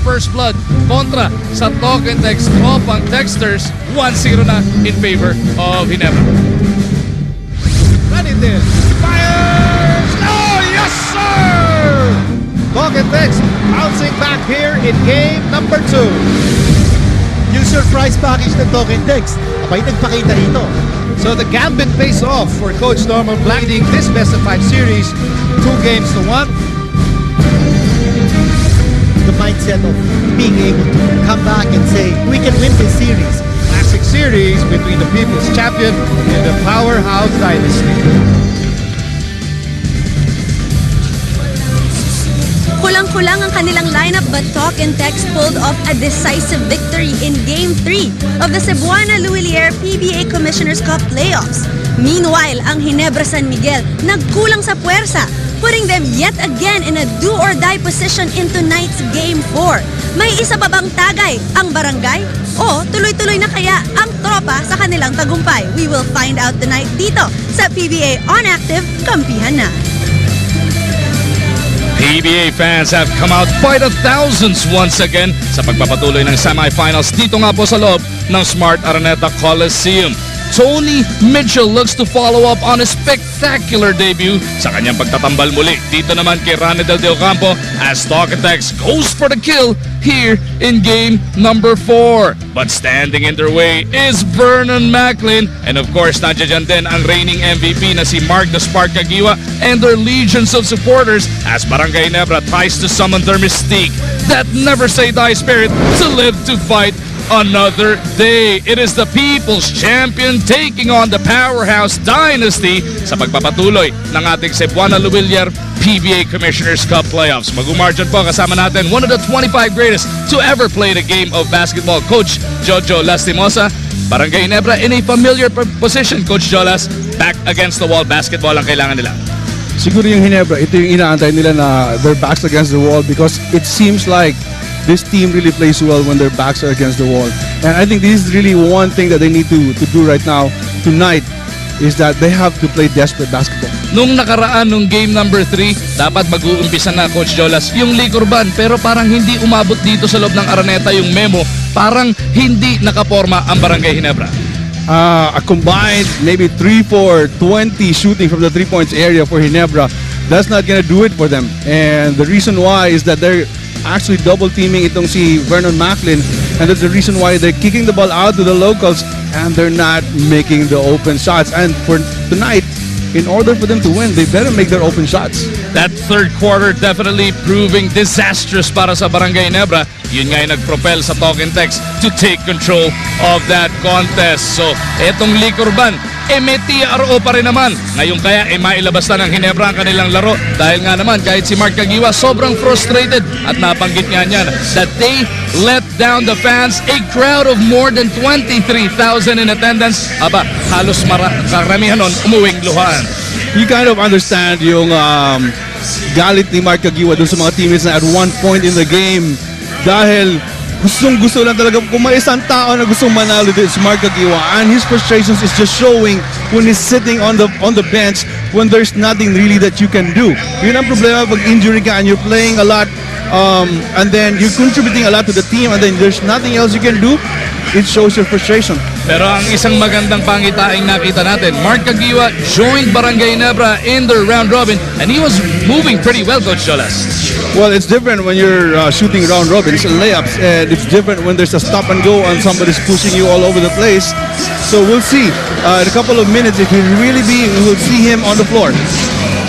first blood kontra sa Talk and Text Tropang Texters. 1-0 na in favor of Ginebra. Natin fires! Oh, yes, sir! Talk and Text bouncing back here in game number 2. Yung surprise package ng Talk and Text, abay nagpakita rito. So the gambit pays off for Coach Norman Black, leading this best of 5 series 2-1. The mindset of being able to come back and say, we can win this series. Classic series between the People's Champion and the Powerhouse Dynasty. Kulang-kulang ang kanilang lineup but Talk and Text pulled off a decisive victory in Game 3 of the Cebuana Luilier PBA Commissioners Cup playoffs. Meanwhile, ang Ginebra San Miguel nagkulang sa puwersa, putting them yet again in a do-or-die position in tonight's Game 4. May isa pa bang tagay ang barangay? O tuloy-tuloy na kaya ang tropa sa kanilang tagumpay? We will find out tonight dito sa PBA On Active Kampihan na. PBA fans have come out by the thousands once again sa pagpapatuloy ng semifinals dito nga po sa loob ng Smart Araneta Coliseum. Tony Mitchell looks to follow up on a spectacular debut sa kanyang pagtatambal muli dito naman kay Ranedel de Ocampo as Talk and Text goes for the kill here in game number 4. But standing in their way is Vernon Macklin, and of course nandiyan din ang reigning MVP na si Mark the Spark Caguiwa and their legions of supporters as Barangay Ginebra tries to summon their mystique, that never say die spirit, to live to fight another day. It is the People's Champion taking on the Powerhouse Dynasty sa pagpapatuloy ng ating Cebuana Luilier PBA Commissioners Cup playoffs. Mag-umargin po kasama natin one of the 25 greatest to ever play the game of basketball, Coach Jojo Lastimosa. Barangay Ginebra in a familiar position, Coach Jolas. Back against the wall, basketball ang kailangan nila. Siguro yung Ginebra, ito yung inaantay nila na their backs against the wall because it seems like this team really plays well when their backs are against the wall. And I think this is really one thing that they need to do right now, tonight, is that they have to play desperate basketball. Nung nakaraan, nung game number 3, dapat mag-uumpisa na, Coach Jolas, yung Licorban. Pero parang hindi umabot dito sa loob ng Araneta yung memo. Parang hindi nakaporma ang Barangay Ginebra. A combined maybe 3-4-20 shooting from the 3-point area for Ginebra, that's not gonna do it for them. And the reason why is that they're actually double teaming itong si Vernon Macklin, and that's the reason why they're kicking the ball out to the locals and they're not making the open shots. And for tonight, in order for them to win, they better make their open shots. That third quarter definitely proving disastrous para sa Barangay Ginebra. Yun nga yung nag-propel sa Talk and Text to take control of that contest. So, etong Licorban, may TRO pa rin naman. Ngayon kaya mailabas na ng Ginebra ang kanilang laro. Dahil nga naman, kahit si Mark Caguiwa sobrang frustrated at napanggit nga niya that they let down the fans. A crowd of more than 23,000 in attendance. Aba, halos karamihan nun umuwing luhaan. You kind of understand yung galit ni Mark Caguiwa dun sa mga teammates na at one point in the game dahil gustong-gusto lang talaga kung may isang tao na gustong manalo dito si Mark Caguiwa, and his frustrations is just showing when he's sitting on the bench when there's nothing really that you can do. Yun ang problema pag injury ka and you're playing a lot and then you're contributing a lot to the team and then there's nothing else you can do. It shows your frustration. Pero ang isang magandang pangitaing nakita natin, Mark Caguiwa joined Barangay Ginebra in their round robin and he was moving pretty well, Coach Jolas. Well, it's different when you're shooting round robins and layups, and it's different when there's a stop and go and somebody's pushing you all over the place. So we'll see in a couple of minutes if we will see him on the floor.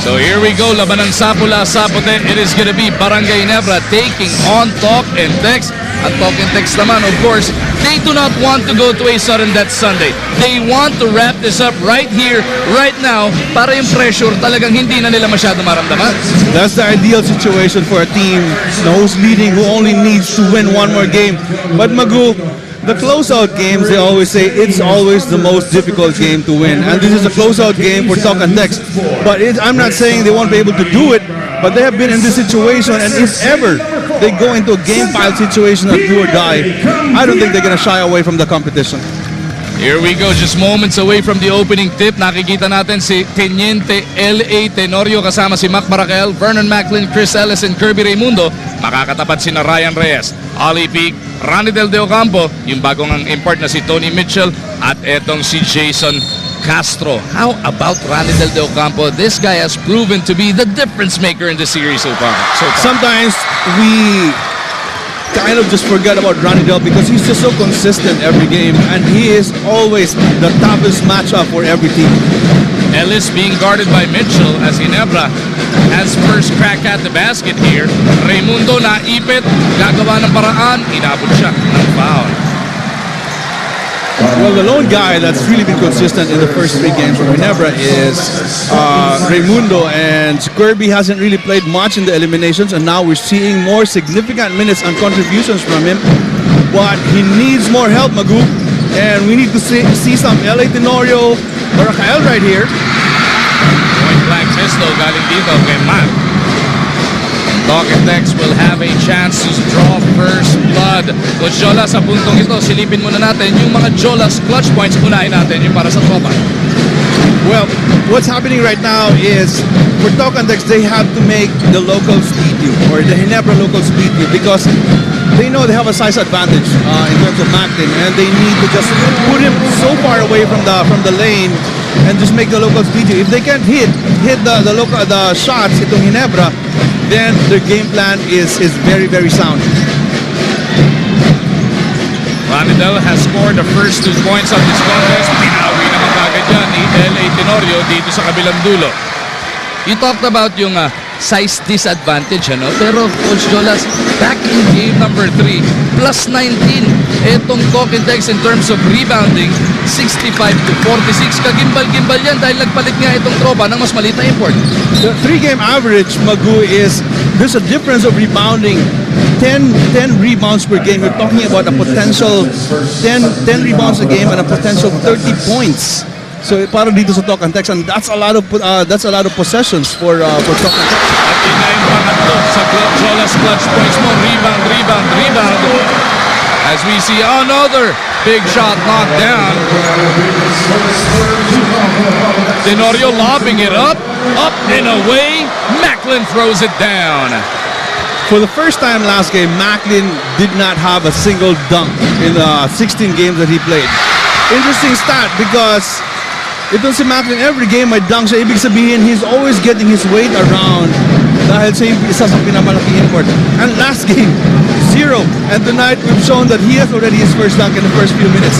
So here we go, laban ng Sapula, Sapote. It is gonna be Barangay Ginebra taking on Talk and Text. At Talk and Text naman, of course, they do not want to go to a sudden death Sunday. They want to wrap this up right here, right now, para yung pressure talagang hindi na nila masyado maramdaman. That's the ideal situation for a team who's leading, who only needs to win one more game. But Magu, the closeout games, they always say it's always the most difficult game to win. And this is a closeout game for Talk and Text. But I'm not saying they won't be able to do it, but they have been in this situation, and if ever they go into a game pile situation of do or die, I don't think they're gonna shy away from the competition. Here we go, just moments away from the opening tip. Nakikita natin si Teniente L.A. Tenorio kasama si Mac Marakel, Vernon Macklin, Chris Ellis, and Kirby Raimundo. Makakatapat si Ryan Reyes. Ollie Peak, Ranidel De Ocampo, yung bagong ang import na si Tony Mitchell, at etong si Jason Castro. How about Ranidel De Ocampo? This guy has proven to be the difference maker in the series so far. Sometimes we kind of just forget about Ranidel because he's just so consistent every game, and he is always the toughest matchup for every team. Ellis being guarded by Mitchell as GINEBRA has first crack at the basket here. Raimundo naipit, gagawa ng paraan, inabot siya ng foul. Well, the lone guy that's really been consistent in the first 3 games for GINEBRA is Raimundo, and Kirby hasn't really played much in the eliminations, and now we're seeing more significant minutes and contributions from him. But he needs more help, Magu, and we need to see some LA Tenorio or Rafael right here. Point blank pistol galing dito kay Matt. Doc and Dex will have a chance to draw first blood. Coach Jola, sa puntong ito, silipin muna natin yung mga Jola's clutch points. Unahin natin yung para sa tropa. Well, what's happening right now is for Doc and Dex, they have to make the locals beat you, or the GINEBRA locals beat you, because they know they have a size advantage in terms of Macklin, and they need to just put him so far away from the lane and just make the locals beat you. If they can't hit the shots itong GINEBRA, then their game plan is very, very sound. Ranidel has scored the first 2 points of this contest. Pinawi naman kagad yan ni LA Tenorio dito sa kabilang dulo. You talked about yung size disadvantage, ano? Pero Coach Jolas, back in game number 3, plus 19. Etong Coquintex in terms of rebounding, 65 to 46. Kagimbal-gimbal yan dahil nagpalit nga itong tropa ng mas maliit na import. The 3-game average, Magu, is there's a difference of rebounding. 10 rebounds per game. You're talking about a potential 10 rebounds a game and a potential 30 points. So para dito sa Talk and Text, and that's a lot of possessions for Talk and Text. At yun na yung pangatlo sa Jola's clutch points mo. Rebound. As we see another big shot knocked down. Tenorio lobbing it up and away. Macklin throws it down. For the first time last game, Macklin did not have a single dunk in the 16 games that he played. Interesting stat because itong si Macklin, every game may dunk siya. Ibig sabihin, he's always getting his weight around dahil siya yung isa sa pinamalaking import. And last game, 0. And tonight, we've shown that he has already his first dunk in the first few minutes.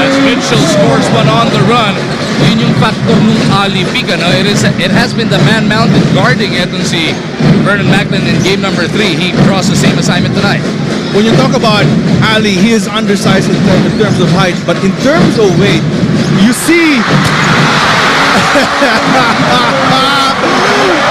As Mitchell scores one on the run, yun yung factor ng Ali Peak. Ano? It has been the man mounted guarding etong si Vernon Macklin in game number 3. He draws the same assignment tonight. When you talk about Ali, he is undersized in terms of height, but in terms of weight, you see...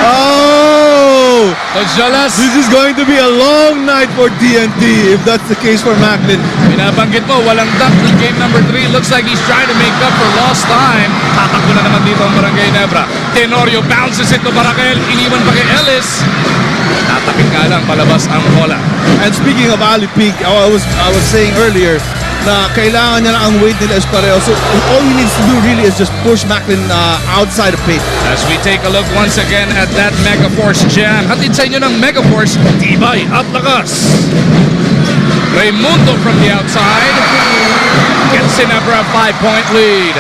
Oh! Coach This is going to be a long night for TNT if that's the case for Macklin. Binabanggit mo, walang dunk ng game number 3. Looks like he's trying to make up for lost time. Tatakbo na naman dito ang Barangay Ginebra. Tenorio bounces it to Barakel. Iniwan pa kay Ellis. Tatapik nga lang, palabas ang bola. And speaking of Ali Peak, I was saying earlier na kailangan niya lang ang weight nila Espareo. So all he needs to do really is just push Macklin outside of pace. As we take a look once again at that Mega Force jam. Hatid sa inyo ng Mega Force, tibay at lakas. Raimundo from the outside gets GINEBRA a 5-point lead.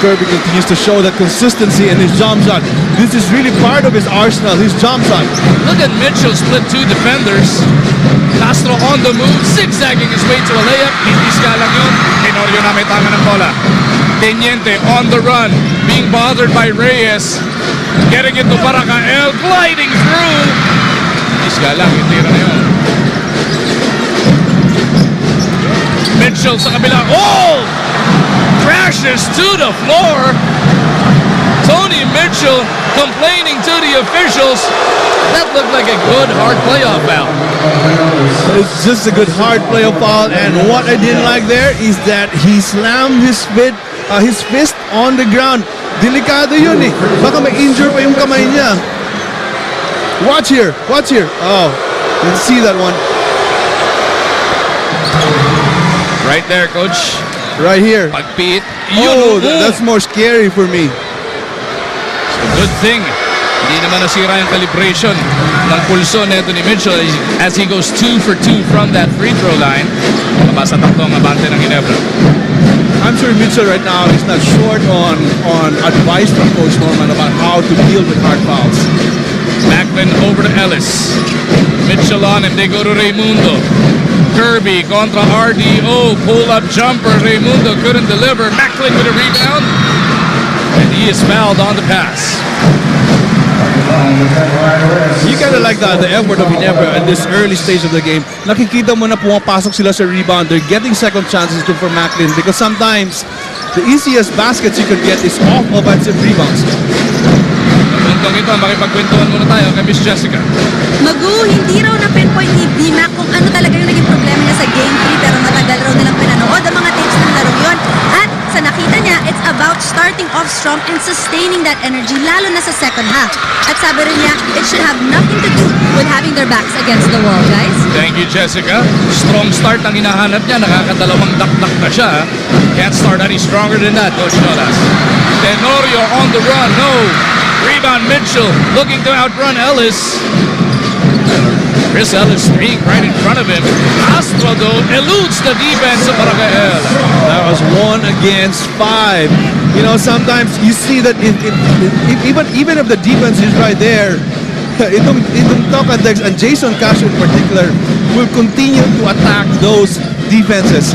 Kirby continues to show that consistency in his jump shot. This is really part of his arsenal, his jump shot. Look at Mitchell split 2 defenders. Castro on the move, zigzagging his way to a layup. Hindi ska lang yun. Tenorio na may tama ng bola. Teniente on the run, being bothered by Reyes. Getting it to Baracael, gliding through. Hindi ska lang, yung tira na yun. Mitchell sa kabila. Oh! Crashes to the floor. Tony Mitchell complaining to the officials. That looked like a good hard playoff foul. It's just a good hard playoff foul, and what I didn't like there is that he slammed his fist on the ground. Delikado yun eh. Baka ma-injure pa yung kamay niya. Watch here. Oh, you can see that one. Right there, coach. Right here. Pagpit. Oh, that's more scary for me. So good thing Hindi naman nasira yung calibration ng pulso neto ni Mitchell as he goes 2 for 2 from that free throw line. Mabasa tatlo ang abante ng Ginebra. I'm sure Mitchell right now is not short on advice from Coach Norman about how to deal with hard fouls. Macklin over to Ellis. Mitchell on him. They go to Raimundo. Kirby contra RDO. Pull-up jumper. Raimundo couldn't deliver. Macklin with a rebound. And he is fouled on the pass. You kind of like the effort of Ginebra at this early stage of the game. Nakikita mo na pumapasok sila sa rebound. They're getting second chances to for Macklin because sometimes the easiest baskets you could get is off offensive rebounds. Puntong ito, makipagkwentuhan muna tayo kay Miss Jessica. Hindi raw na-pinpoint ni BMAC kung ano talaga yung naging problema niya sa Game 3 pero matagal raw nilang pinanood ang mga takes ng laro yun. At sa nakita niya, it's about starting off strong and sustaining that energy lalo na sa second half. At sabi rin niya, it should have nothing to do with having their backs against the wall, guys. Thank you, Jessica. Strong start ang hinahanap niya. Nakakadalawang dakdak na siya. Can't start any stronger than that, Coach Jolas. Tenorio on the run. No. Rebound Mitchell looking to outrun Ellis. Chris Ellis being right in front of him. Astro though eludes the defense of Barangay. That was 1 against 5. You know, sometimes you see that even if the defense is right there, itong Tocantex and Jason Cash in particular will continue to attack those defenses.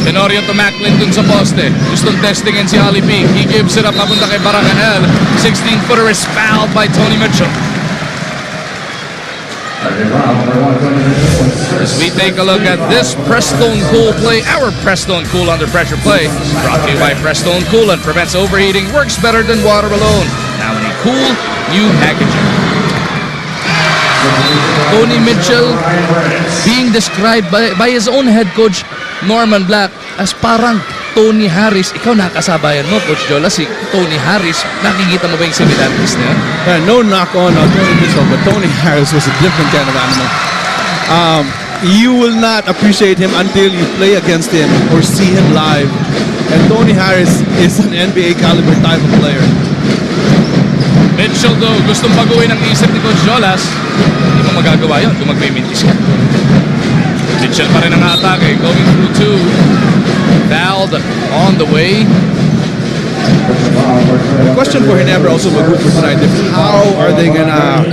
Tenorio to Macklin dun sa poste. Gustong testingin si Ali P. He gives it up papunta kay Barangay. 16-footer is fouled by Tony Mitchell. As we take a look at this Prestone Cool play, our Prestone Cool under pressure play, brought to you by Prestone Coolant, prevents overheating, works better than water alone. Now in a cool new packaging. Tony Mitchell being described by his own head coach Norman Black as parang Tony Harris. Ikaw nakasabayan mo, Coach Jola, si Tony Harris. Nakikita mo ba yung similarities na yan? No knock on Tony Mitchell, but Tony Harris was a different kind of animal. You will not appreciate him until you play against him or see him live. And Tony Harris is an NBA caliber type of player. Mitchell though, gustong baguhin ang isip ni Coach Jolas. Hindi mo magagawa yun kung magme-mintis ka. Mitchell pa rin ang atake, going through 2. Fouled on the way. The question for Ginebra also for tonight is how are they gonna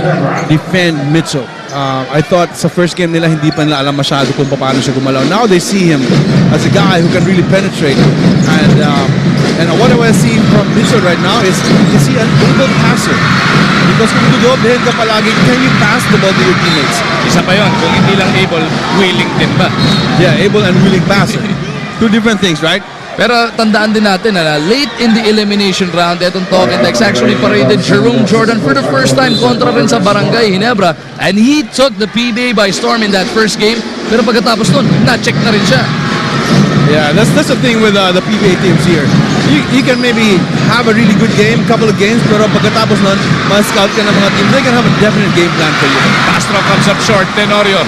defend Mitchell? I thought sa first game nila hindi pa nila alam masyado kung paano siya gumalaw. Now they see him as a guy who can really penetrate. And what I see from Mitchell right now is he an able passer? Because kung dudoblehin ka palagi, can you pass the ball to your teammates? Isa pa yun, kung hindi lang able, willing din ba? Yeah, able and willing passer. Two different things, right? Pero tandaan din natin na late in the elimination round, etong Tocantex actually paraded Jerome Jordan for the first time kontra rin sa Barangay Ginebra. And he took the PBA by storm in that first game. Pero pagkatapos nun, na-check na rin siya. Yeah, that's the thing with the PBA teams here. You can maybe have a really good game, couple of games, pero pagkatapos nun, ma-scout ka ng mga team. They can have a definite game plan for you. Castro comes up short. Tenorio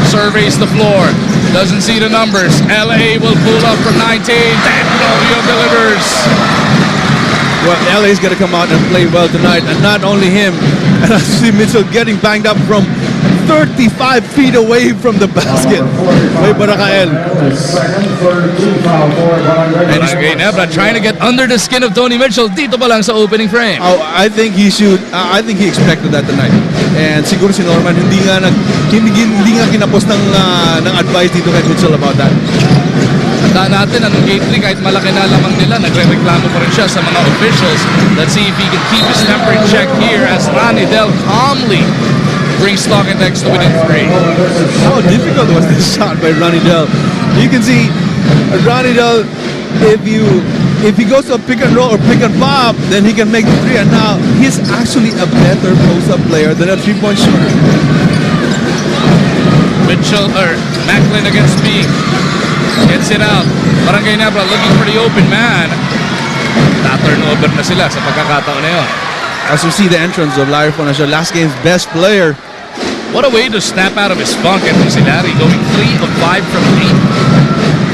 surveys the floor. Doesn't see the numbers. LA will pull up from 19. Tenorio delivers. Well, LA is going to come out and play well tonight. And not only him, and I see Mitchell getting banged up from 35 feet away from the basket. By Barakael. And Ginebra trying to get under the skin of Tony Mitchell dito pa lang sa opening frame. Oh, I think he should. I think he expected that tonight. And siguro si Norman hindi nga kinapos ng advice dito kay Mitchell about that. Tandaan natin, anong Game 3, kahit malaki na lamang nila, nagre-reklamo pa rin siya sa mga officials. Let's see if he can keep his temper in check here as Ronnie Del calmly brings Tocantex to within 3. How difficult was this shot by Ronnie Del? You can see Ronnie Del, if he goes to a pick and roll or pick and pop, then he can make the 3. And now he's actually a better post-up player than a 3-point shooter. Macklin against Bing. Gets it out. Barangay Ginebra looking for the open man. Na-turnover na sila sa pagkakataon na yun. As we see the entrance of Larry Fonasio, last game's best player. What a way to snap out of his funk itong si Larry, going 3 of 5 from 8.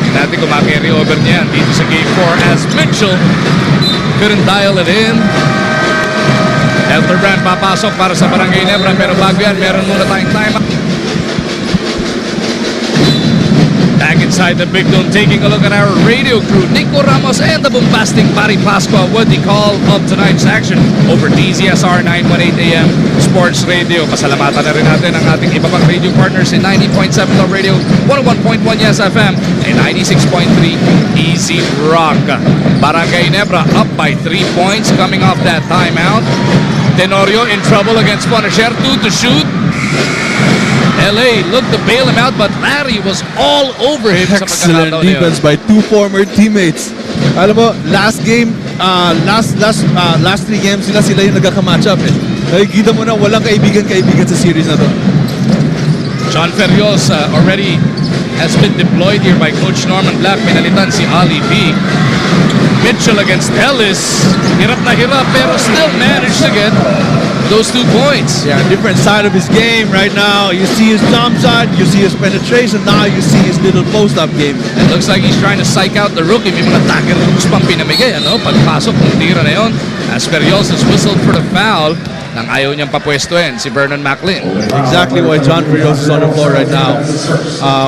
Tingnan natin kung ma-carry over niya dito sa Game 4 as Mitchell couldn't dial it in. Elder Brand papasok para sa Barangay Ginebra, pero bago yan, meron muna tayong time. Back inside the big dome, taking a look at our radio crew, Nico Ramos and the bombastic Pari Pascua with the call of tonight's action over DZSR 918 AM Sports Radio. Pasalamatan na rin natin ang ating iba pang radio partners in 90.7 Love Radio, 101.1 Yes FM, and 96.3 Easy Rock. Barangay Ginebra up by 3 points coming off that timeout. Tenorio in trouble against Punisher, 2 to shoot. LA looked to bail him out, but Larry was all over him. Excellent defense by two former teammates. Alam mo, last game, last 3 games sila yung nagkaka-match up eh. Nakikita mo na walang kaibigan sa series na to. John Ferrios already has been deployed here by Coach Norman Black. Pinalitan si Ali B. Mitchell against Ellis. Hirap na hirap, pero still managed to get those 2 points. Yeah, different side of his game right now. You see his jump shot, you see his penetration, now you see his little post-up game. It looks like he's trying to psych out the rookie. May mga dagger moves pang pinamigay, ano? Pagpasok ng tira na yun, as Ferrios has whistled for the foul, nang ayaw niyang papwestuhin si Vernon Macklin. Exactly why John Ferrios is on the floor right now.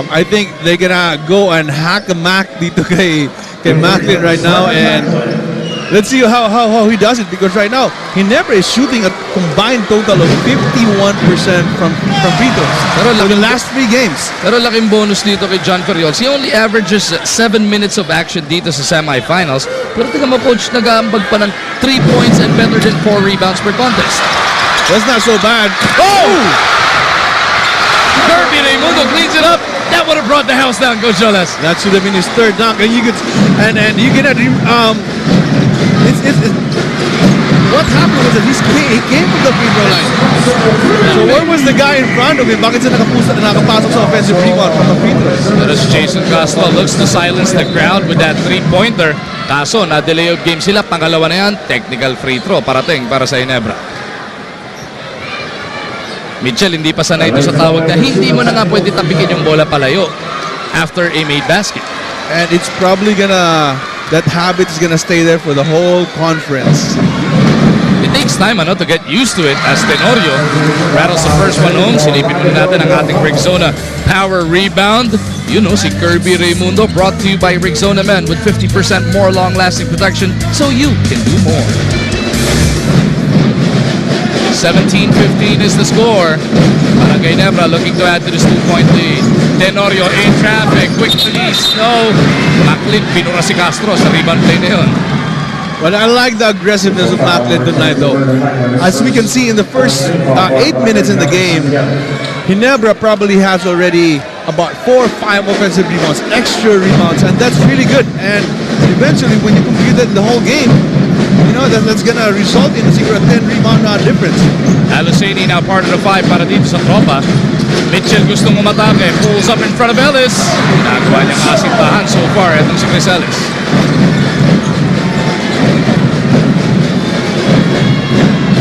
I think they're gonna go and hack a Mac dito kay Macklin right now, and let's see how he does it, because right now Ginebra is shooting a combined total of 51% from free throws for the last 3 games. Pero laking bonus dito kay John Ferrios. He only averages 7 minutes of action dito sa semifinals. Pero tingnan mo, coach, nag-aambag pa ng 3 points and better than 4 rebounds per contest. That's not so bad. Oh! Kirby Raimundo cleans it up. That would have brought the house down, Coach Jolas. That should have been his 3rd dunk, and you could what happened was that he came from the free throw line. So where was the guy in front of him? Bakit siya nakapasok sa offensive rebound from the free throws? But as Jason Castro looks to silence the crowd with that 3-pointer, kaso na-delay of game sila. Pangalawa na yan, technical free throw parating para sa Ginebra. Mitchell hindi pa sanay ito sa tawag na hindi mo na nga pwede tapikin yung bola palayo after a made basket. And it's probably that habit is gonna stay there for the whole conference. It takes time to get used to it as Tenorio rattles the first one home. Silipin muna natin ang ating Rigzona power rebound. You know, si Kirby Raimundo, brought to you by Rigzona Men with 50% more long-lasting protection so you can do more. 17-15 is the score. Barangay Ginebra looking to add to this 2-point lead. Tenorio in traffic, quick release, no. Macklin, pinura si Castro sa rebound play na yun. Well, I like the aggressiveness of Macklin tonight, though. As we can see in the first 8 minutes in the game, Ginebra probably has already about 4 or 5 offensive rebounds, extra rebounds, and that's really good. And eventually, when you compute that in the whole game, you know, that's gonna result in a 10 rebound difference. Aluseni now part of the 5 para dito sa tropa. Mitchell gustong umatake, pulls up in front of Ellis. Nagawa niyang asintahan so far itong si Chris Ellis.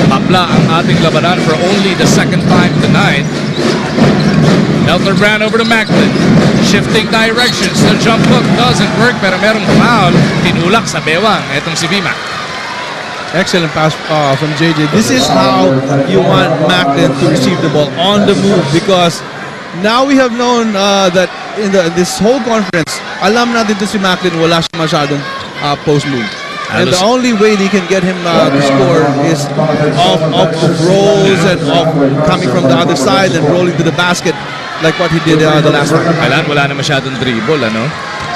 Tabla ang ating labanan for only the 2nd time tonight. Elder Brand over to Macklin. Shifting directions. The jump hook doesn't work, pero merong foul. Tinulak sa bewang itong si Bimac. Excellent pass from JJ. This is how you want Macklin to receive the ball on the move, because now we have known that in this whole conference, alam natin to si Macklin, wala siya masyadong post move. And the only way they can get him to score is off rolls and off coming from the other side and rolling to the basket like what he did the last time. Wala na masyadong dribble, ano?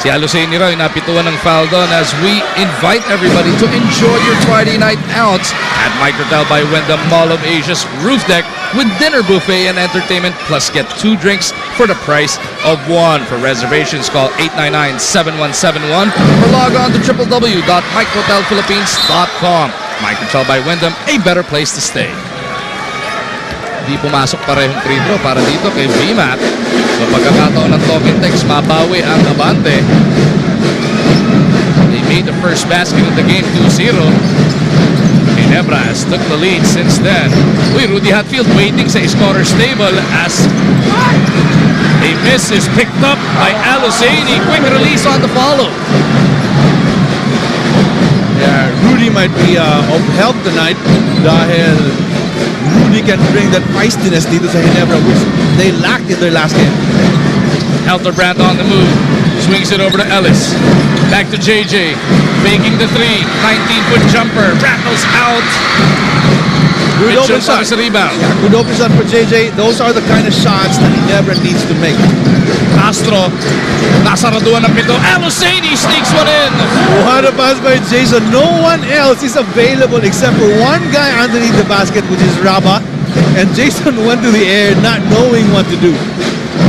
Si Aluseni raw napituan ng foul doon as we invite everybody to enjoy your Friday night outs at Microtel by Wyndham Mall of Asia's roof deck with dinner buffet and entertainment, plus get 2 drinks for the price of 1. For reservations, call 899-7171 or log on to www.microtelphilippines.com. Microtel by Wyndham, a better place to stay. Di pumasok parehong free throw para dito kay Bimac. So pagkakataon ng Token Tex, mabawi ang Abante. They made the first basket of the game 2-0. Ginebra has took the lead since then. Rudy Hatfield waiting sa scorer's table as a miss is picked up by Aluseni. Quick release on the follow. Yeah, Rudy might be of help tonight dahil Rudy can bring that feistiness dito sa Ginebra which they lacked in their last game. Helterbrand on the move. Swings it over to Ellis. Back to JJ. Faking the three. 19-foot jumper. Rattles out. Good Mitchell open shot. sa rebound. Yeah, good open shot for JJ. Those are the kind of shots that Ginebra needs to make. Castro. Nasaraduan ng pito. Alusani sneaks one in. What a pass by Jason. No one else is available except for one guy underneath the basket, which is Raba. And Jason went to the air not knowing what to do.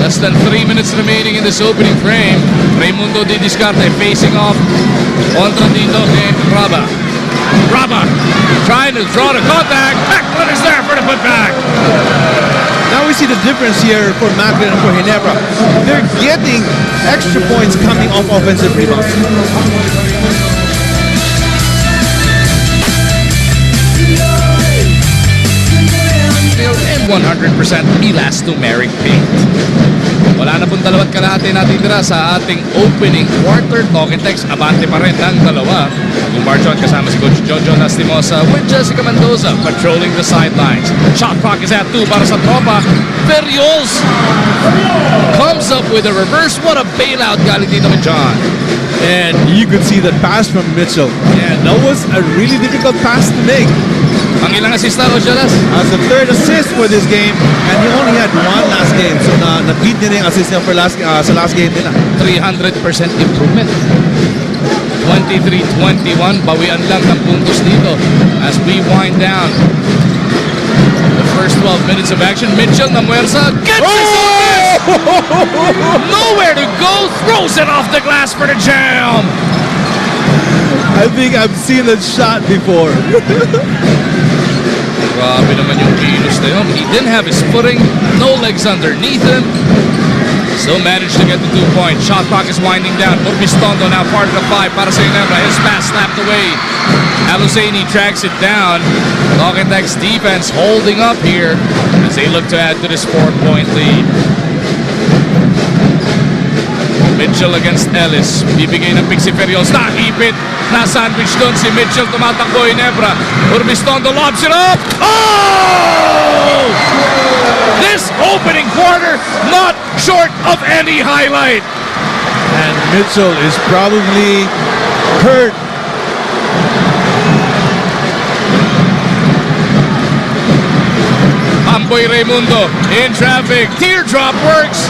Less than 3 minutes remaining in this opening frame. Raimundo Di Discarte facing off kontra dito kay Raba. Raba trying to draw the contact. Macklin is there for the putback. Now we see the difference here for Macklin and for Ginebra. They're getting extra points coming off offensive rebounds. And 100% elastomeric paint. Wala na pong dalawat kalahati natitira sa ating opening quarter. Talk and text, abante pa rin ng dalawa. Yung march on kasama si Coach Jojo Lastimosa with Jessica Mendoza patrolling the sidelines. Shot clock is at 2 para sa tropa. Ferriols comes up with a reverse. What a bailout galing dito kay John. And you could see that pass from Mitchell. Yeah, that was a really difficult pass to make. Ang ilang assist na, Coach Jonas? As the third assist for this game, and he only had one last game. So na-beat niya na yung assist niya for sa last game nila. 300% improvement. 23-21, bawian lang ng puntos dito as we wind down the first 12 minutes of action. Mitchell na muersa, gets his assist! Nowhere to go, throws it off the glass for the jam! I think I've seen that shot before. Grabe naman yung kilos na yun. He didn't have his footing, no legs underneath him. Still managed to get the 2 point. Shot clock is winding down. Urbistondo now part of the 5 para sa Ginebra. His pass slapped away. Alusani tracks it down. Logendeck's defense holding up here as they look to add to this 4-point lead. Mitchell against Ellis. Bibigay ng pick si Ferriols. Nakipit. Na-sandwich doon si Mitchell. Tumatakbo Ginebra. Urbistondo lobs it up. Oh! This opening quarter not short of any highlight. And Mitchell is probably hurt. Amboy Raimundo in traffic. Teardrop works.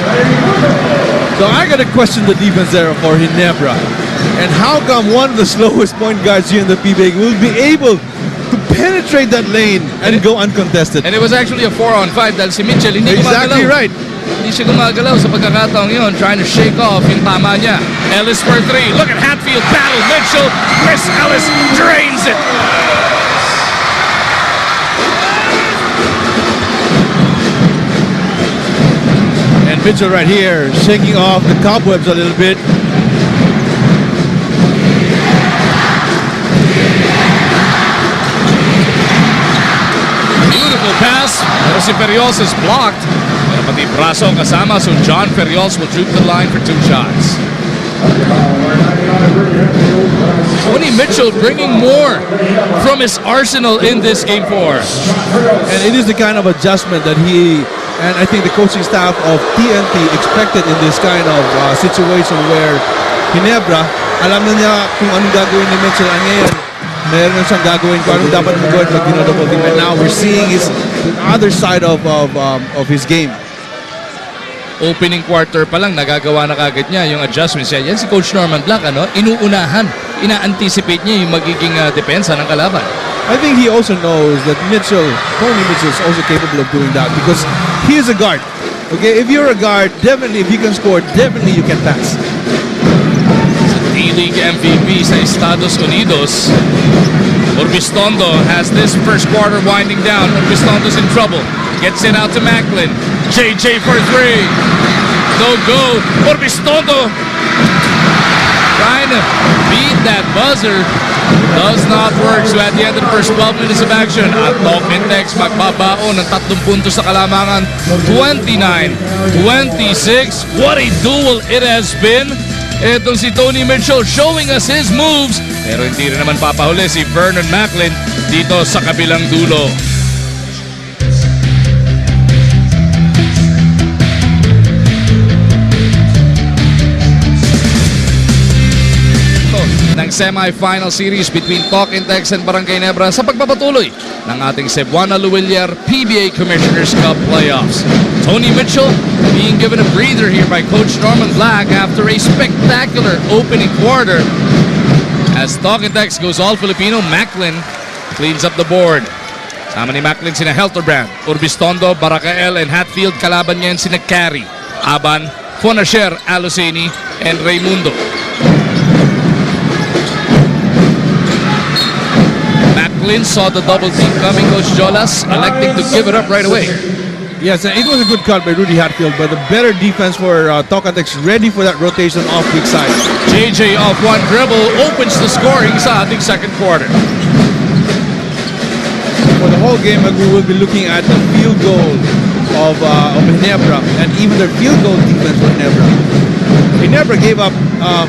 So I got to question the defense there for Ginebra. And how come one of the slowest point guards here in the PBA will be able to penetrate that lane and go uncontested? And it was actually a 4-on-5 dahil si Mitchell hindi Exactly gumagalaw. right. Hindi siya gumagalaw sa pagkakataong yun, trying to shake off yung tama niya. Ellis for 3. Look at Hatfield battle. Mitchell. Chris Ellis drains it. And Mitchell right here shaking off the cobwebs a little bit. Beautiful pass. Pero si Ferriols is blocked. Pero pati braso ang kasama, so John Ferriols will troop the line for 2 shots. Tony Mitchell bringing more from his arsenal in this game 4. And it is the kind of adjustment that he and I think the coaching staff of TNT expected in this kind of situation where Ginebra, alam na niya kung anong gagawin ni Mitchell. And ngayon, meron na siyang gagawin kung anong dapat mo gawin pag dinodouble team. And now we're seeing the other side of his game. Opening quarter pa lang, nagagawa na kagad niya yung adjustments niya. Yan si Coach Norman Black, inuunahan, ina-anticipate niya yung magiging depensa ng kalaban. I think he also knows that Tony Mitchell is also capable of doing that because he is a guard. Okay, if you're a guard, definitely if you can score, definitely you can pass. D-League MVP sa Estados Unidos. Urbistondo has this first quarter winding down. Urbistondo's in trouble. Gets it out to Macklin. JJ for 3. No go. Urbistondo trying to beat that buzzer. Does not work. So at the end of the first 12 minutes of action, at Talk and Text magbabaon ng 3 puntos sa kalamangan. 29-26. What a duel it has been. Etong si Tony Mitchell showing us his moves. Pero hindi rin naman papahuli si Vernon Macklin dito sa kabilang dulo. Ng semi-final series between Talk and Text and Barangay Ginebra sa pagpapatuloy ng ating Cebuana Luwilier PBA Commissioners Cup playoffs. Tony Mitchell being given a breather here by Coach Norman Black after a spectacular opening quarter. As Talk and Text goes all Filipino, Macklin cleans up the board. Sama ni Macklin sina Helterbrand, Urbistondo, Baracael, and Hatfield. Kalaban niya sina Carey, Aban, Fonasher, Aloceni, and Raimundo. Macklin saw the double team coming, Coach Jolas, electing to give it up right away. Yes, and it was a good cut by Rudy Hatfield, but a better defense for Tokatex, ready for that rotation off weak side. JJ off one dribble opens the scoring sa ating second quarter. For the whole game, we will be looking at the field goal of Ginebra and even their field goal defense for Ginebra. Ginebra gave up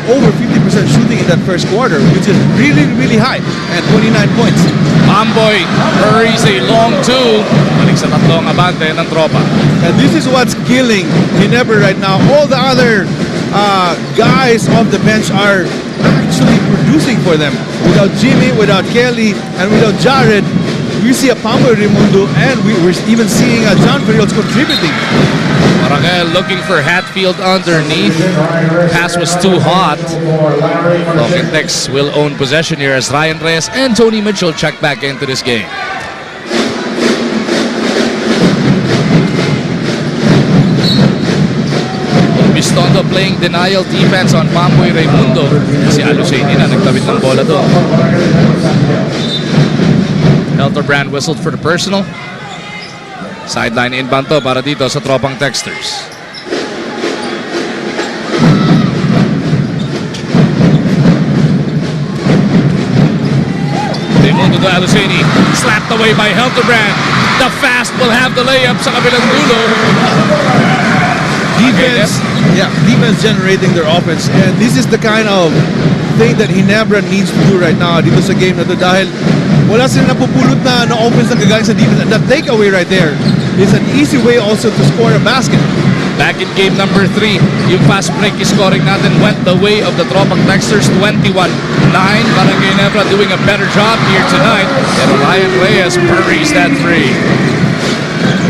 over 50% shooting in that first quarter, which is really, really high, at 29 points. Amboy hurries a long two. Balik sa tatlong abante ng tropa. And this is what's killing Ginebra right now. All the other guys off the bench are actually producing for them. Without Jimmy, without Kelly, and without Jared, we see a Pambo Raimundo, and we're even seeing John Ferrios contributing. Baracael looking for Hatfield underneath. Pass was too hot. Tex will own possession here as Ryan Reyes and Tony Mitchell check back into this game. Bistondo playing denial defense on Pamboy Raimundo. Si Aloceni na nagtawid ng bola doon. Helterbrand whistled for the personal. Sideline inbound to para dito sa tropang Texters. Raimundo to Aloceni. Slapped away by Helterbrand. The fast will have the layup sa kabilang dulo. Defense generating their offense, and this is the kind of thing that Ginebra needs to do right now dito sa game na to dahil wala silang napupulot na offense na gagaling sa defense, and that takeaway right there is an easy way also to score a basket. Back in game number 3, yung fast break scoring natin went the way of the Tropang Texters, 21-9. Barangay Ginebra doing a better job here tonight, and Ryan Reyes buries that three.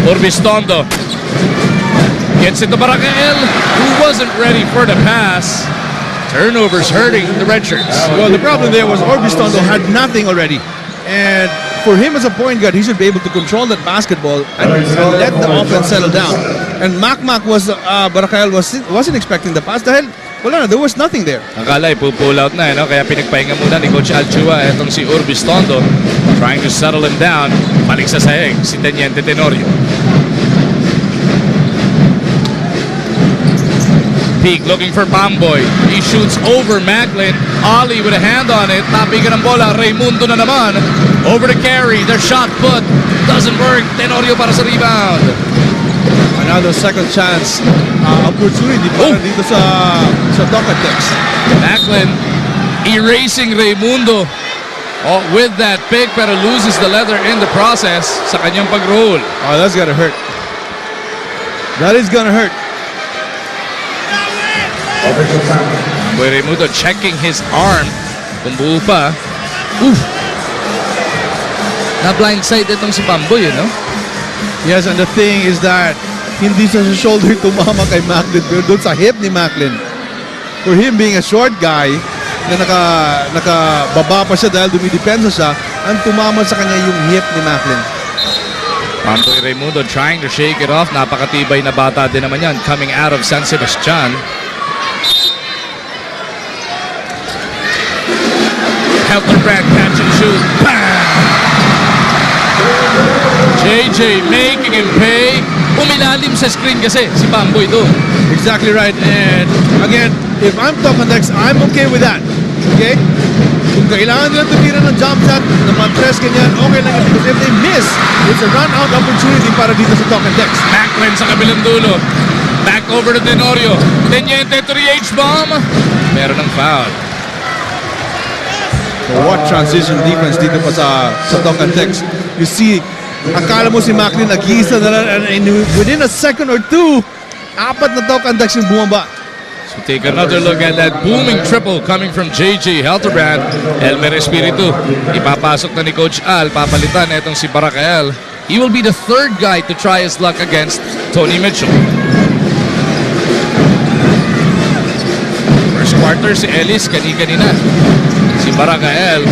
Urbistondo gets into Baracael, who wasn't ready for the pass. Turnovers hurting the Redshirts. Well, the problem there was Urbistondo had nothing already. And for him as a point guard, he should be able to control that basketball and let the offense settle down. And Baracael wasn't expecting the pass dahil wala na, there was nothing there. Akala pull out na, no? Kaya pinagpahinga muna ni Coach Alchua itong si Urbistondo, trying to settle him down. Balik sa sahig si Teniente Tenorio. Peak looking for Pamboy. He shoots over Macklin. Ollie with a hand on it. Tapigan ng bola. Raimundo na naman. Over to Carey. Their shot put. Doesn't work. Tenorio para sa rebound. Another second chance opportunity para dito sa Tokatex. Macklin erasing Raimundo with that pick pero loses the leather in the process sa kanyang pag-roll. Oh, that's gonna hurt. That is gonna hurt. Boy Raimundo checking his arm. Kung buo pa. Oof. Na-blindside itong si Pamboy, you know? Yes, and the thing is that hindi sa shoulder tumama kay Macklin pero doon sa hip ni Macklin. For him being a short guy na nakababa pa siya dahil dumidepensa siya, ang tumama sa kanya yung hip ni Macklin. Pamboy Raimundo trying to shake it off. Napakatibay na bata din naman yan coming out of San Sebastian. Helterbrand catch and shoot. Bang! JJ making him pay. Umilalim sa screen kasi si Pamboy doon. Exactly right. And again, if I'm Tokatex, I'm okay with that. Okay? Kung kailangan nila tumira ng jump shot, ng mga tres ganyan, okay lang yun. Because if they miss, it's a run-out opportunity para dito sa Tokatex. Macklin sa kabilang dulo. Back over to Tenorio. Teniente 3H bomb. Meron ng foul. What transition defense dito pa sa talk and text. You see, akala mo si Macklin nag-iisa na lang, and within a second or two, 4 na talk and text yung bumaba. So take another look at that booming triple coming from JJ Helterbrand. Elmer Espiritu. Ipapasok na ni Coach Al. Papalitan na itong si Barakael. He will be the third guy to try his luck against Tony Mitchell. First quarter si Ellis kani-kanina. Si Barakael.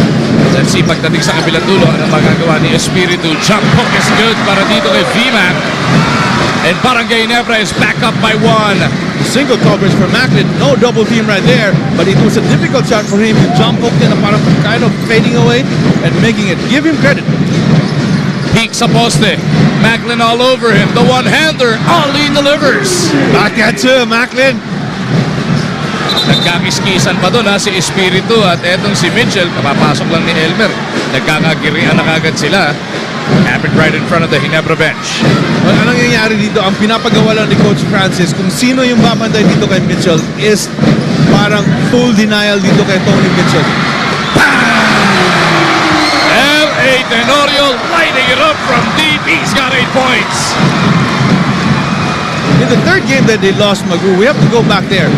Let's see pagdating sa kabilang dulo ano magagawa ni Espiritu. Jump hook is good para dito kay V-Man. And Barangay Ginebra is back up by 1. Single coverage for Macklin. No double team right there. But it was a difficult shot for him to jump hook and parang kind of fading away and making it. Give him credit. Peak sa poste. Macklin all over him. The one-hander. Ali delivers. Back at you, Macklin. Nagkakiskisan pa doon si Espiritu at etong si Mitchell. Kapapasok lang ni Elmer. Nagkakagirian na kagad sila. Happened right in front of the Ginebra bench. Well, anong nangyayari dito? Ang pinapagawa lang ni Coach Francis kung sino yung babanday dito kay Mitchell is parang full denial dito kay Tony Mitchell. L.A. Tenorio lighting it up from deep. He's got 8 points. In the third game that they lost, Magoo, we have to go back there.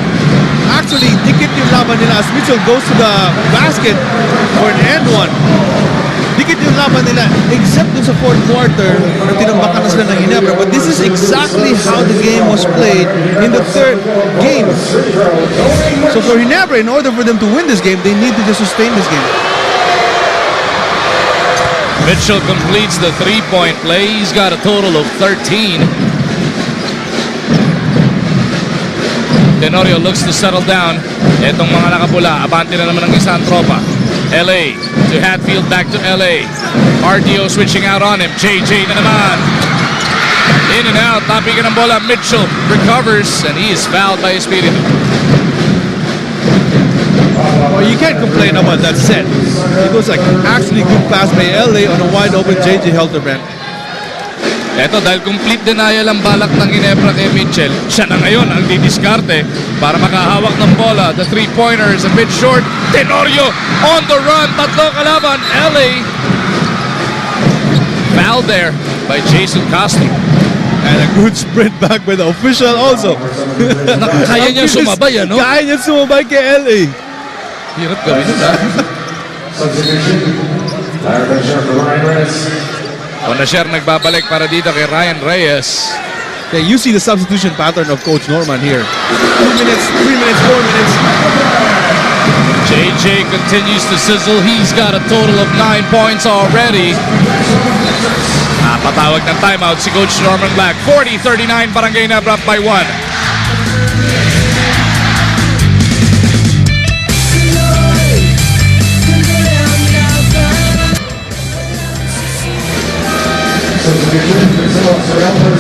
Actually, dikit yung laban nila as Mitchell goes to the basket for an end one. Dikit yung laban nila except dun sa fourth quarter na tinambakan na sila ng Ginebra. But this is exactly how the game was played in the third game. So for Ginebra, in order for them to win this game, they need to just sustain this game. Mitchell completes the 3-point play. He's got a total of 13. Tenorio looks to settle down. Etong mga nakapula, abante na naman ng isang tropa. LA to Hatfield, back to LA. RDO switching out on him. JJ na naman. In and out, tapigan ng bola. Mitchell recovers and he is fouled by Espiritu. Well, you can't complain about that set. It was like actually good pass by LA on a wide open JJ Helterbrand. Eto, dahil complete denial ang balak ng Ginebra kay Mitchell, siya na ngayon ang didiskarte para makahawak ng bola. The three-pointer is a bit short. Tenorio on the run. Tatlo kalaban. LA. Foul there by Jason Castro. And a good sprint back by the official also. Kaya niya sumabay, ano? Kaya niya sumabay kay LA. Hirap gawin ito. Onasher nagbabalik para dito kay Ryan Reyes. Okay, you see the substitution pattern of Coach Norman here. 2 minutes, 3 minutes, 4 minutes. JJ continues to sizzle. He's got a total of 9 points already. Patawag ng timeout si Coach Norman Black. 40-39, Barangay Ginebra up by 1.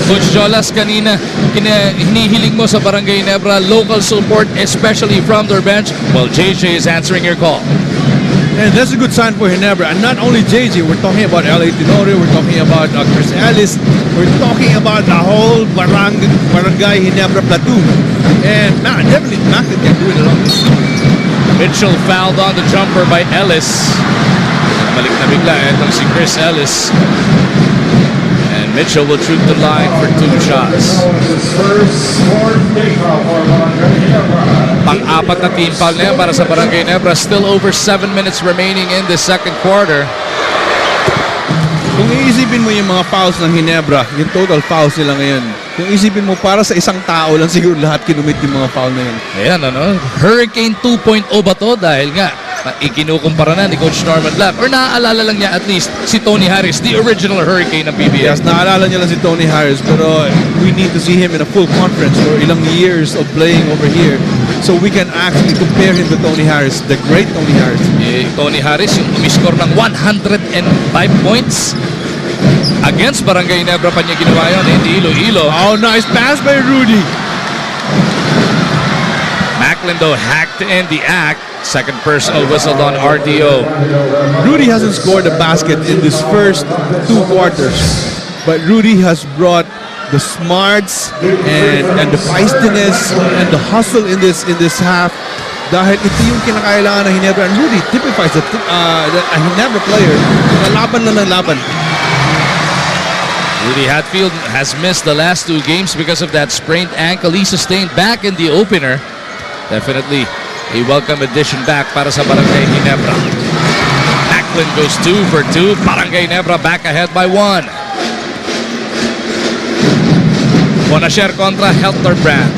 Coach Jolas, kanina hinihiling mo sa Barangay Ginebra local support, especially from their bench. Well, JJ is answering your call. And that's a good sign for Ginebra. And not only JJ, we're talking about LA Tenorio, we're talking about Chris Ellis, we're talking about the whole Barangay Ginebra platoon. And definitely Macklin can do it along this. Mitchell fouled on the jumper by Ellis. Balik na bigla itong si Chris Ellis. Mitchell will shoot the line for 2 shots. Pang-apat na team foul na yan para sa Barangay Ginebra. Still over 7 minutes remaining in the second quarter. Kung iisipin mo yung mga fouls ng Ginebra, yung total fouls nila ngayon, kung isipin mo para sa isang tao lang siguro lahat kinumit yung mga foul na yun. Ayan, ano? Hurricane 2.0 ba to? Dahil nga, ikinukumpara na ni Coach Norman Black. Or naaalala lang niya at least si Tony Harris, the original Hurricane ng PBA. Yes, naaalala niya lang si Tony Harris, pero we need to see him in a full conference for ilang years of playing over here so we can actually compare him to Tony Harris, the great Tony Harris. Tony Harris yung umiscore ng 105 points. Against Barangay Ginebra pa niya ginawa yun, hindi Iloilo. Oh, nice pass by Rudy. Macklin though hacked in the act. Second personal whistled on RDO. Rudy hasn't scored a basket in this first 2 quarters, but Rudy has brought the smarts and the feistiness and the hustle in this half. Dahil ito yung kinakailangan ng Ginebra and really typifies a Ginebra player na laban na ng laban. Rudy Hatfield has missed the last 2 games because of that sprained ankle he sustained back in the opener. Definitely a welcome addition back para sa Barangay Ginebra. Backlund goes 2 for 2. Barangay Ginebra back ahead by 1. Bonasher kontra Helterbrand.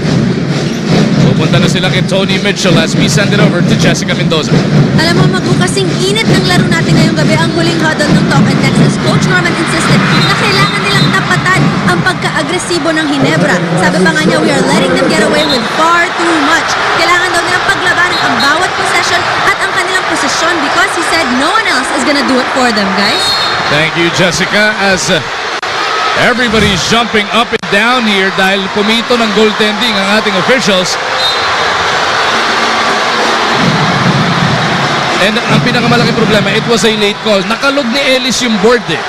Pupunta na sila kay Tony Mitchell as we send it over to Jessica Mendoza. Alam mo, magkukasing init ng laro natin ngayong gabi ang huling huddle ng Talk and Text as Coach Norman insisted na kailangan nilang tapatan ang pagka-agresibo ng Ginebra. Sabi pa nga niya, we are letting them get away with far too much. Kailangan daw nilang paglabanan ang bawat possession at ang kanilang posisyon because he said no one else is gonna do it for them, guys. Thank you, Jessica, as everybody's jumping up and down here dahil pumito ng goaltending ang ating officials. And ang pinakamalaking problema, it was a late call. Nakalog ni Ellis yung board eh.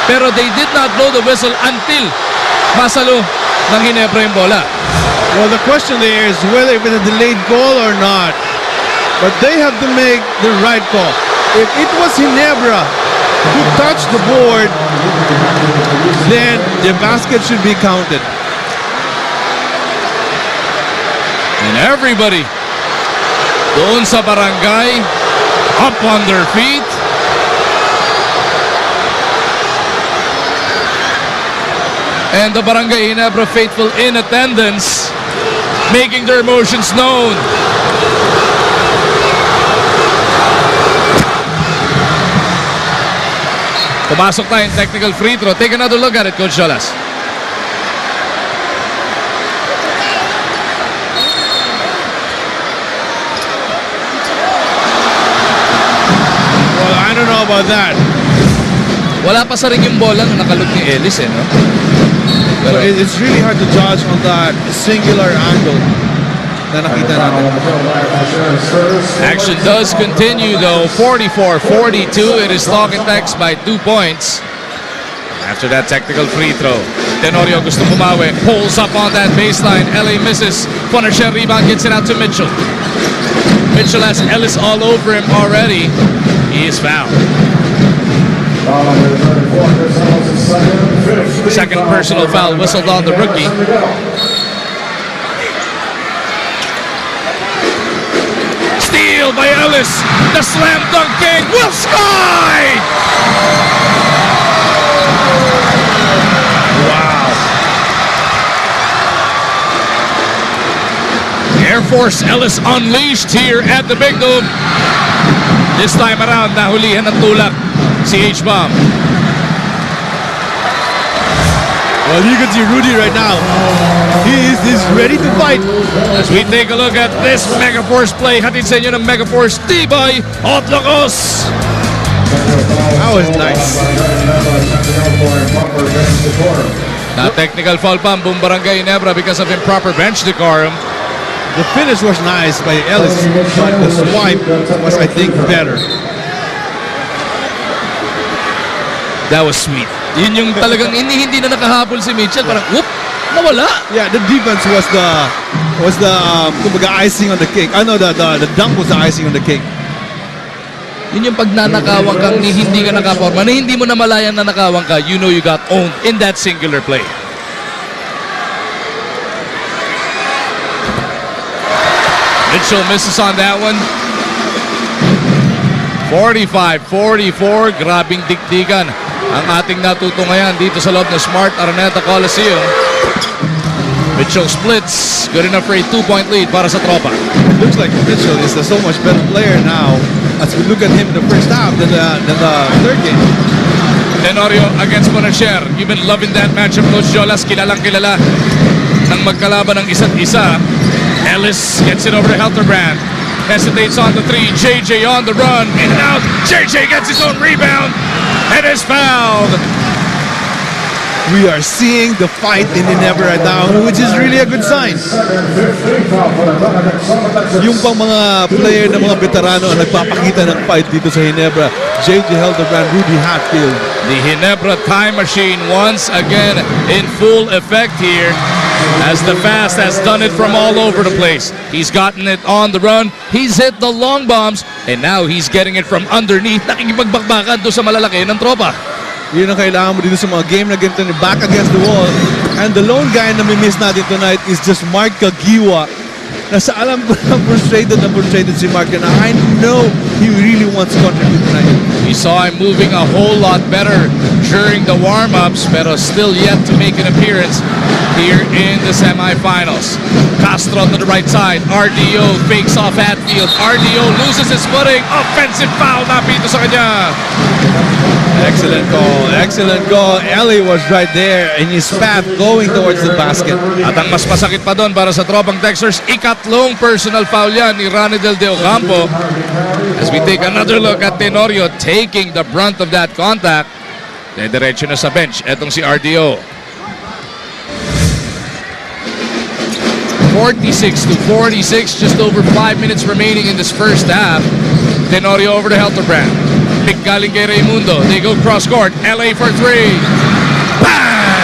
Pero they did not blow the whistle until masalo ng Ginebra yung bola. Well, the question there is whether it's a delayed call or not. But they have to make the right call. If it was Ginebra who touched the board, then the basket should be counted. And everybody doon sa barangay up on their feet. And the Barangay Ginebra faithful in attendance, making their emotions known. Pumasok tayong technical free throw. Take another look at it, Coach Jolas. Well, I don't know about that. Wala pa sa ring yung bola nung nakalog ni Ellis eh, no? Pero it's really hard to judge on that singular angle na nakita natin. Action does continue though. 44-42. It is Talk and Text by 2 points. After that technical free throw, Tenorio gusto bumawi. Pulls up on that baseline. LA misses. Bonasher rebound, gets it out to Mitchell. Mitchell has Ellis all over him already. He is fouled. Second personal foul whistled on the rookie. Steal by Ellis. The slam dunk king will sky. Wow. Air Force Ellis unleashed here at the Big Dome. This time around, nahulihan ng tulak si H-Bomb. Well, you can see Rudy right now. He's ready to fight. As we take a look at this Megaforce play, hatid sa inyo ng Megaforce Tibay at Lakas. That was nice. Na technical foul pa ang buong Barangay Ginebra because of improper bench decorum. The finish was nice by Ellis, but the swipe was, I think, better. That was sweet. Yun yung talagang hindi na nakahabol si Mitchell. Parang, whoop, nawala. Yeah, the defense was the kumbaga icing on the cake. I know the dunk was the icing on the cake. Yun yung pag nanakawang kang hindi ka nakaporma, na hindi mo na malayang nanakawang ka, you know you got owned in that singular play. Mitchell misses on that one. 45-44. Grabing dikdikan ang ating natutungayan dito sa loob ng Smart Araneta Coliseum. Mitchell splits. Good enough for a 2-point lead para sa tropa. It looks like Mitchell is a so much better player now as we look at him in the first half than the third game. Tenorio against Bonasher. You've been loving that matchup, Coach Jolas. Kilalang kilala ng magkalaban ng isa't isa. Ellis gets it over to Helterbrand. Hesitates on the 3. JJ on the run. In and out. JJ gets his own rebound and is fouled. we are seeing the fight in Ginebra right now, which is really a good sign. Yung pang mga player na mga veterano ang nagpapakita ng fight dito sa Ginebra. JJ Hildebrand, Rudy Hatfield. The Ginebra time machine once again in full effect here, as the Fast has done it from all over the place. He's gotten it on the run, he's hit the long bombs, and now he's getting it from underneath. Nakikipagbakbakan doon sa malalaki ng tropa. Yun ang kailangan mo dito sa mga game na ganito, back against the wall. And the lone guy na may-miss natin tonight is just Mark Kagiwa. Nasa alam ko na frustrated si Mark, and I know he really wants to contribute tonight. We saw him moving a whole lot better during the warm-ups, pero still yet to make an appearance here in the semifinals. Castro to the right side. RDO fakes off Hatfield. RDO loses his footing. Offensive foul napito sa kanya. Excellent goal. Excellent goal. Ellie was right there in his path going towards the basket. At ang mas masakit pa doon para sa tropang Texers, ikatlong personal foul yan ni Ranidel De Ocampo. As we take another look at Tenorio taking the brunt of that contact. Diretso na sa bench. Etong si RDO. 46-46, just over 5 minutes remaining in this first half. Tenorio over to Hildebrand. Pick galing kay Raimundo. They go cross court. LA for three. Bang!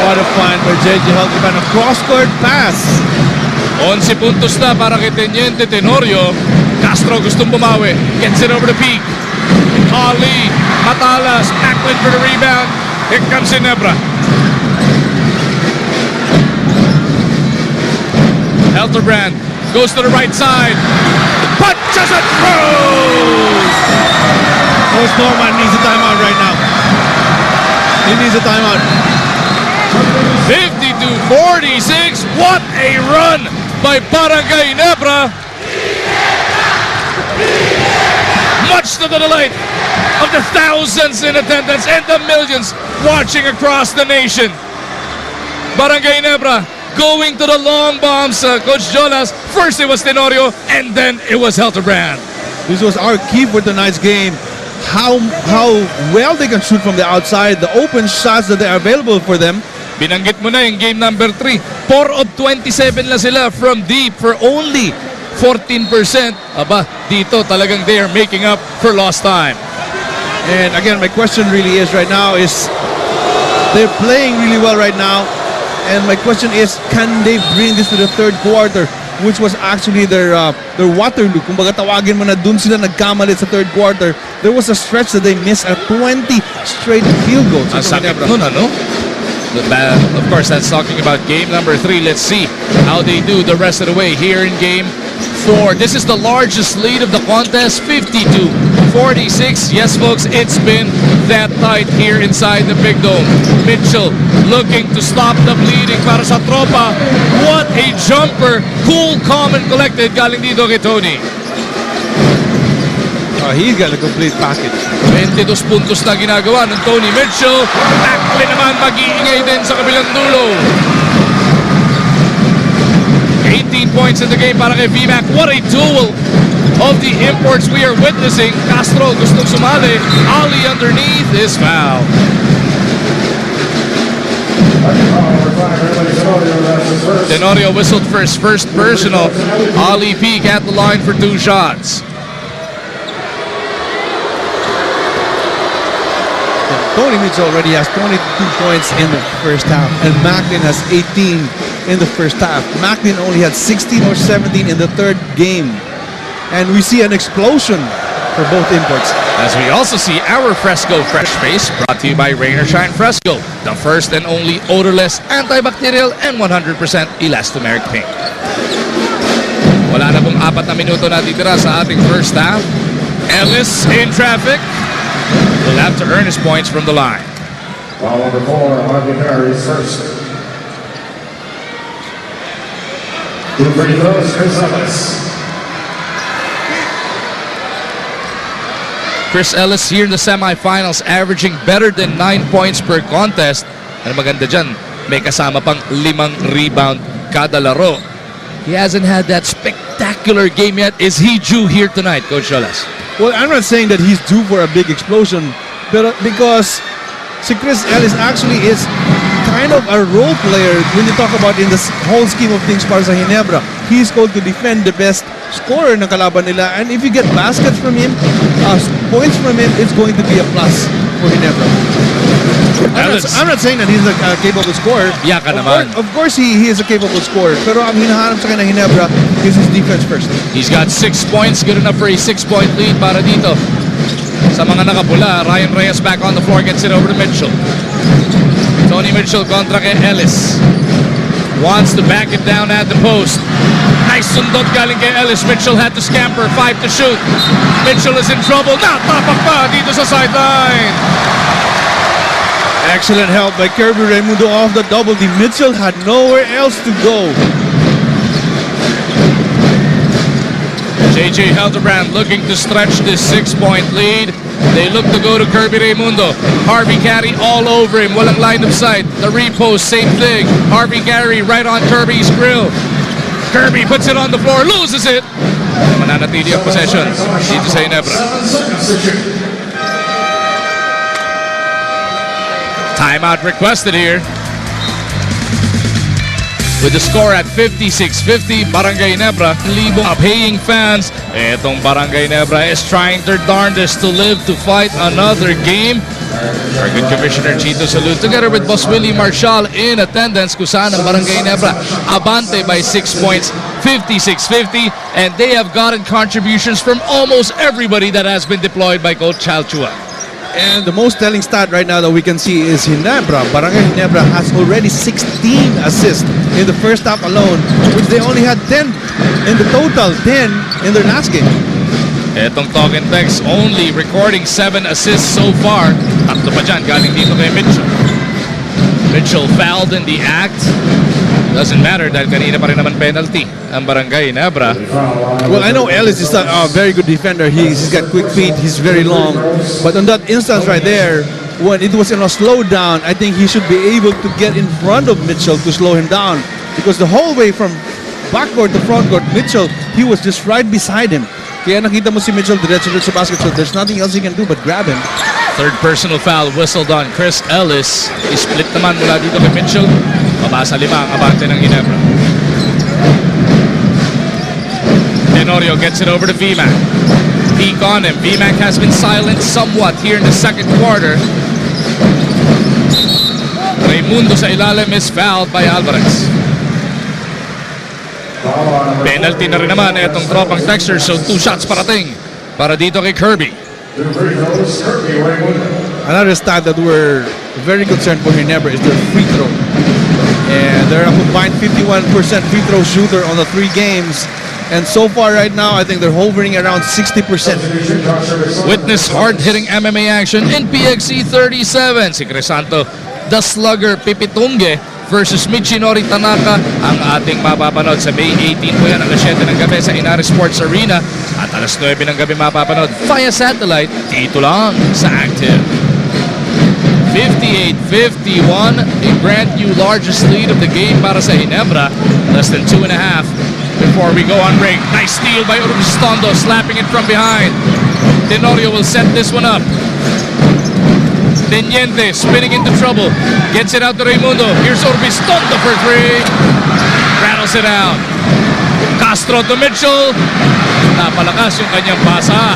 What a find by JJ Hildebrand. A cross-court pass. 11 puntos na para kay Teniente Tenorio. Castro gustong bumawi. Gets it over to Peak. Ali, Matalas, Macklin for the rebound. Here comes Ginebra. Hildebrand goes to the right side. Punches it through! Coach Norman needs a timeout right now. He needs a timeout. 52-46. What a run by Barangay Ginebra. Much to the delight of the thousands in attendance and the millions watching across the nation. Barangay Ginebra going to the long bombs, Coach Jolas. First it was Tenorio, and then it was Hildebrand. This was our key for tonight's game. How well they can shoot from the outside, the open shots that are available for them. Binanggit mo na yung game number 3. 4 of 27 lang sila from deep for only 14%. Aba, dito talagang they are making up for lost time. And again, my question really is right now is, they're playing really well right now. And my question is, can they bring this to the third quarter, which was actually their Waterloo. Kumbaga tawagin mo na dun sila nagkamali sa third quarter. There was a stretch that they missed at 20 straight field goals. Ang sakit nun, ano? Of course, that's talking about game number 3. Let's see how they do the rest of the way here in game 4. This is the largest lead of the contest, 52-46. Yes, folks, it's been that tight here inside the Big Dome. Mitchell looking to stop the bleeding para sa tropa. What a jumper. Cool, calm, and collected galing dito kay Tony. He's got a complete package. 22 puntos na ginagawa ng Tony Mitchell. Macklin naman mag-iingay din sa kabilang dulo. 18 points in the game para kay VMAC. What a duel of the imports we are witnessing. Castro gustong sumali. Ali underneath is foul. Tenorio whistled for his first personal. Ali Peak at the line for 2 shots. Tony Mitchell already has 22 points in the first half, and Macklin has 18 in the first half. Macklin only had 16 or 17 in the third game. And we see an explosion for both imports. As we also see our Fresco Fresh Face, brought to you by Rain or Shine Fresco, the first and only odorless, antibacterial, and 100% elastomeric paint. Wala na pong 4 na minuto na titira sa ating first half. Ellis in traffic will have to earn his points from the line. Ball number 4, Marvin Harris first. Free throws, Chris Ellis. Chris Ellis here in the semifinals, averaging better than 9 points per contest. Ano maganda dyan, may kasama pang 5 rebound kada laro. He hasn't had that spectacular game yet. Is he due here tonight, Coach Jolas? Well, I'm not saying that he's due for a big explosion, Pero because si Chris Ellis actually is kind of a role player when you talk about in the whole scheme of things para sa Ginebra. He's going to defend the best scorer ng kalaban nila, and if you get baskets from him, points from him, it's going to be a plus for Ginebra. I'm not saying that he's a capable scorer. Yeah, ka naman. Of course he is a capable scorer, pero ang hinahanap sa kanya ng Ginebra is his defense first. He's got 6 points, good enough for a 6-point lead para dito. Sa mga nakapula, Ryan Reyes back on the floor, gets it over to Mitchell. Tony Mitchell kontra kay Ellis. Wants to back it down at the post. Nice sundot galing kay Ellis. Mitchell had to scamper, 5 to shoot. Mitchell is in trouble. Natapak pa dito sa sideline. Excellent help by Kirby Raimundo off the double D. Mitchell had nowhere else to go. JJ Hildebrand looking to stretch this 6-point lead. They look to go to Kirby Raimundo. Harvey Carey all over him. Walang line of sight. The repost, same thing. Harvey Carey right on Kirby's grill. Kirby puts it on the floor, loses it. Mananatili ang possession dito sa Ginebra. Timeout requested here. With the score at 56-50, Barangay Ginebra, libong paying fans. Etong Barangay Ginebra is trying their darndest to live to fight another game. Our good Commissioner Chito Salud, together with Boss Willie Marshall in attendance, kung saan ang Barangay Ginebra abante by 6 points, 56-50, and they have gotten contributions from almost everybody that has been deployed by Coach Chalchua. And the most telling stat right now that we can see is Ginebra. Barangay Ginebra has already 16 assists in the first half alone, which they only had 10 in the total, 10 in their last game. Etong Talk and Text only recording 7 assists so far. Tatlo pa dyan galing dito kay Mitchell. Mitchell fouled in the act. Doesn't matter dahil kanina pa rin naman penalty ang Barangay Ginebra. Well, I know Ellis is a very good defender. He's got quick feet. He's very long. But on that instance right there, when it was in a slowdown, I think he should be able to get in front of Mitchell to slow him down. Because the whole way from backcourt to frontcourt, Mitchell, he was just right beside him. Kaya nakita mo si Mitchell diretso sa basket, so there's nothing else he can do but grab him. Third personal foul whistled on Chris Ellis. Split naman mula dito kay Mitchell. Mabasa 5 ang abante ng Ginebra. Tenorio gets it over to VMAC. Peek on him. VMAC has been silent somewhat here in the second quarter. Raimundo sa ilalim is fouled by Alvarez. Penalty na rin naman itong tropang Texter, so 2 shots parating para dito kay Kirby. Another stat that we're very concerned for Ginebra is their free throw. And they're a combined 51% free throw shooter on the 3 games. And so far right now, I think they're hovering around 60%. Witness hard-hitting MMA action in PXC 37. Si Crisanto, the slugger Pipitunge versus Michinori Tanaka ang ating mapapanood sa May 18 po yan, alas 7 ng gabi sa Inaris Sports Arena at alas 9 ng gabi mapapanood via satellite dito lang sa Active. 58-51, a brand new largest lead of the game para sa Ginebra. Less than 2.5 before we go on break. Nice steal by Urbistondo, slapping it from behind. Tenorio will set this one up. Teniente spinning into trouble. Gets it out to Raimundo. Here's Urbistondo for 3. Rattles it out. Castro to Mitchell. Napalakas yung kanyang pasa.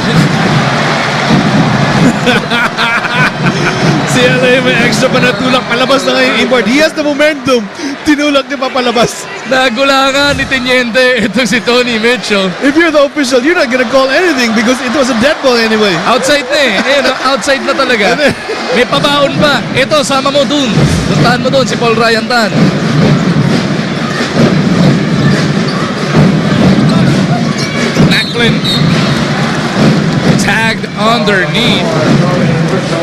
Si LA may extra pa natulak. Palabas na ngayon inboard. He has the momentum. Tinulak niya pa palabas. Nagulangan ni Teniente. Ito si Tony Mitchell. If you're the official, you're not gonna call anything because it was a dead ball anyway. Outside na eh. Ayan, outside na talaga. May pabaon pa. Ito, sama mo dun. Puntahan mo dun si Paul Ryan Tan. Macklin tagged underneath.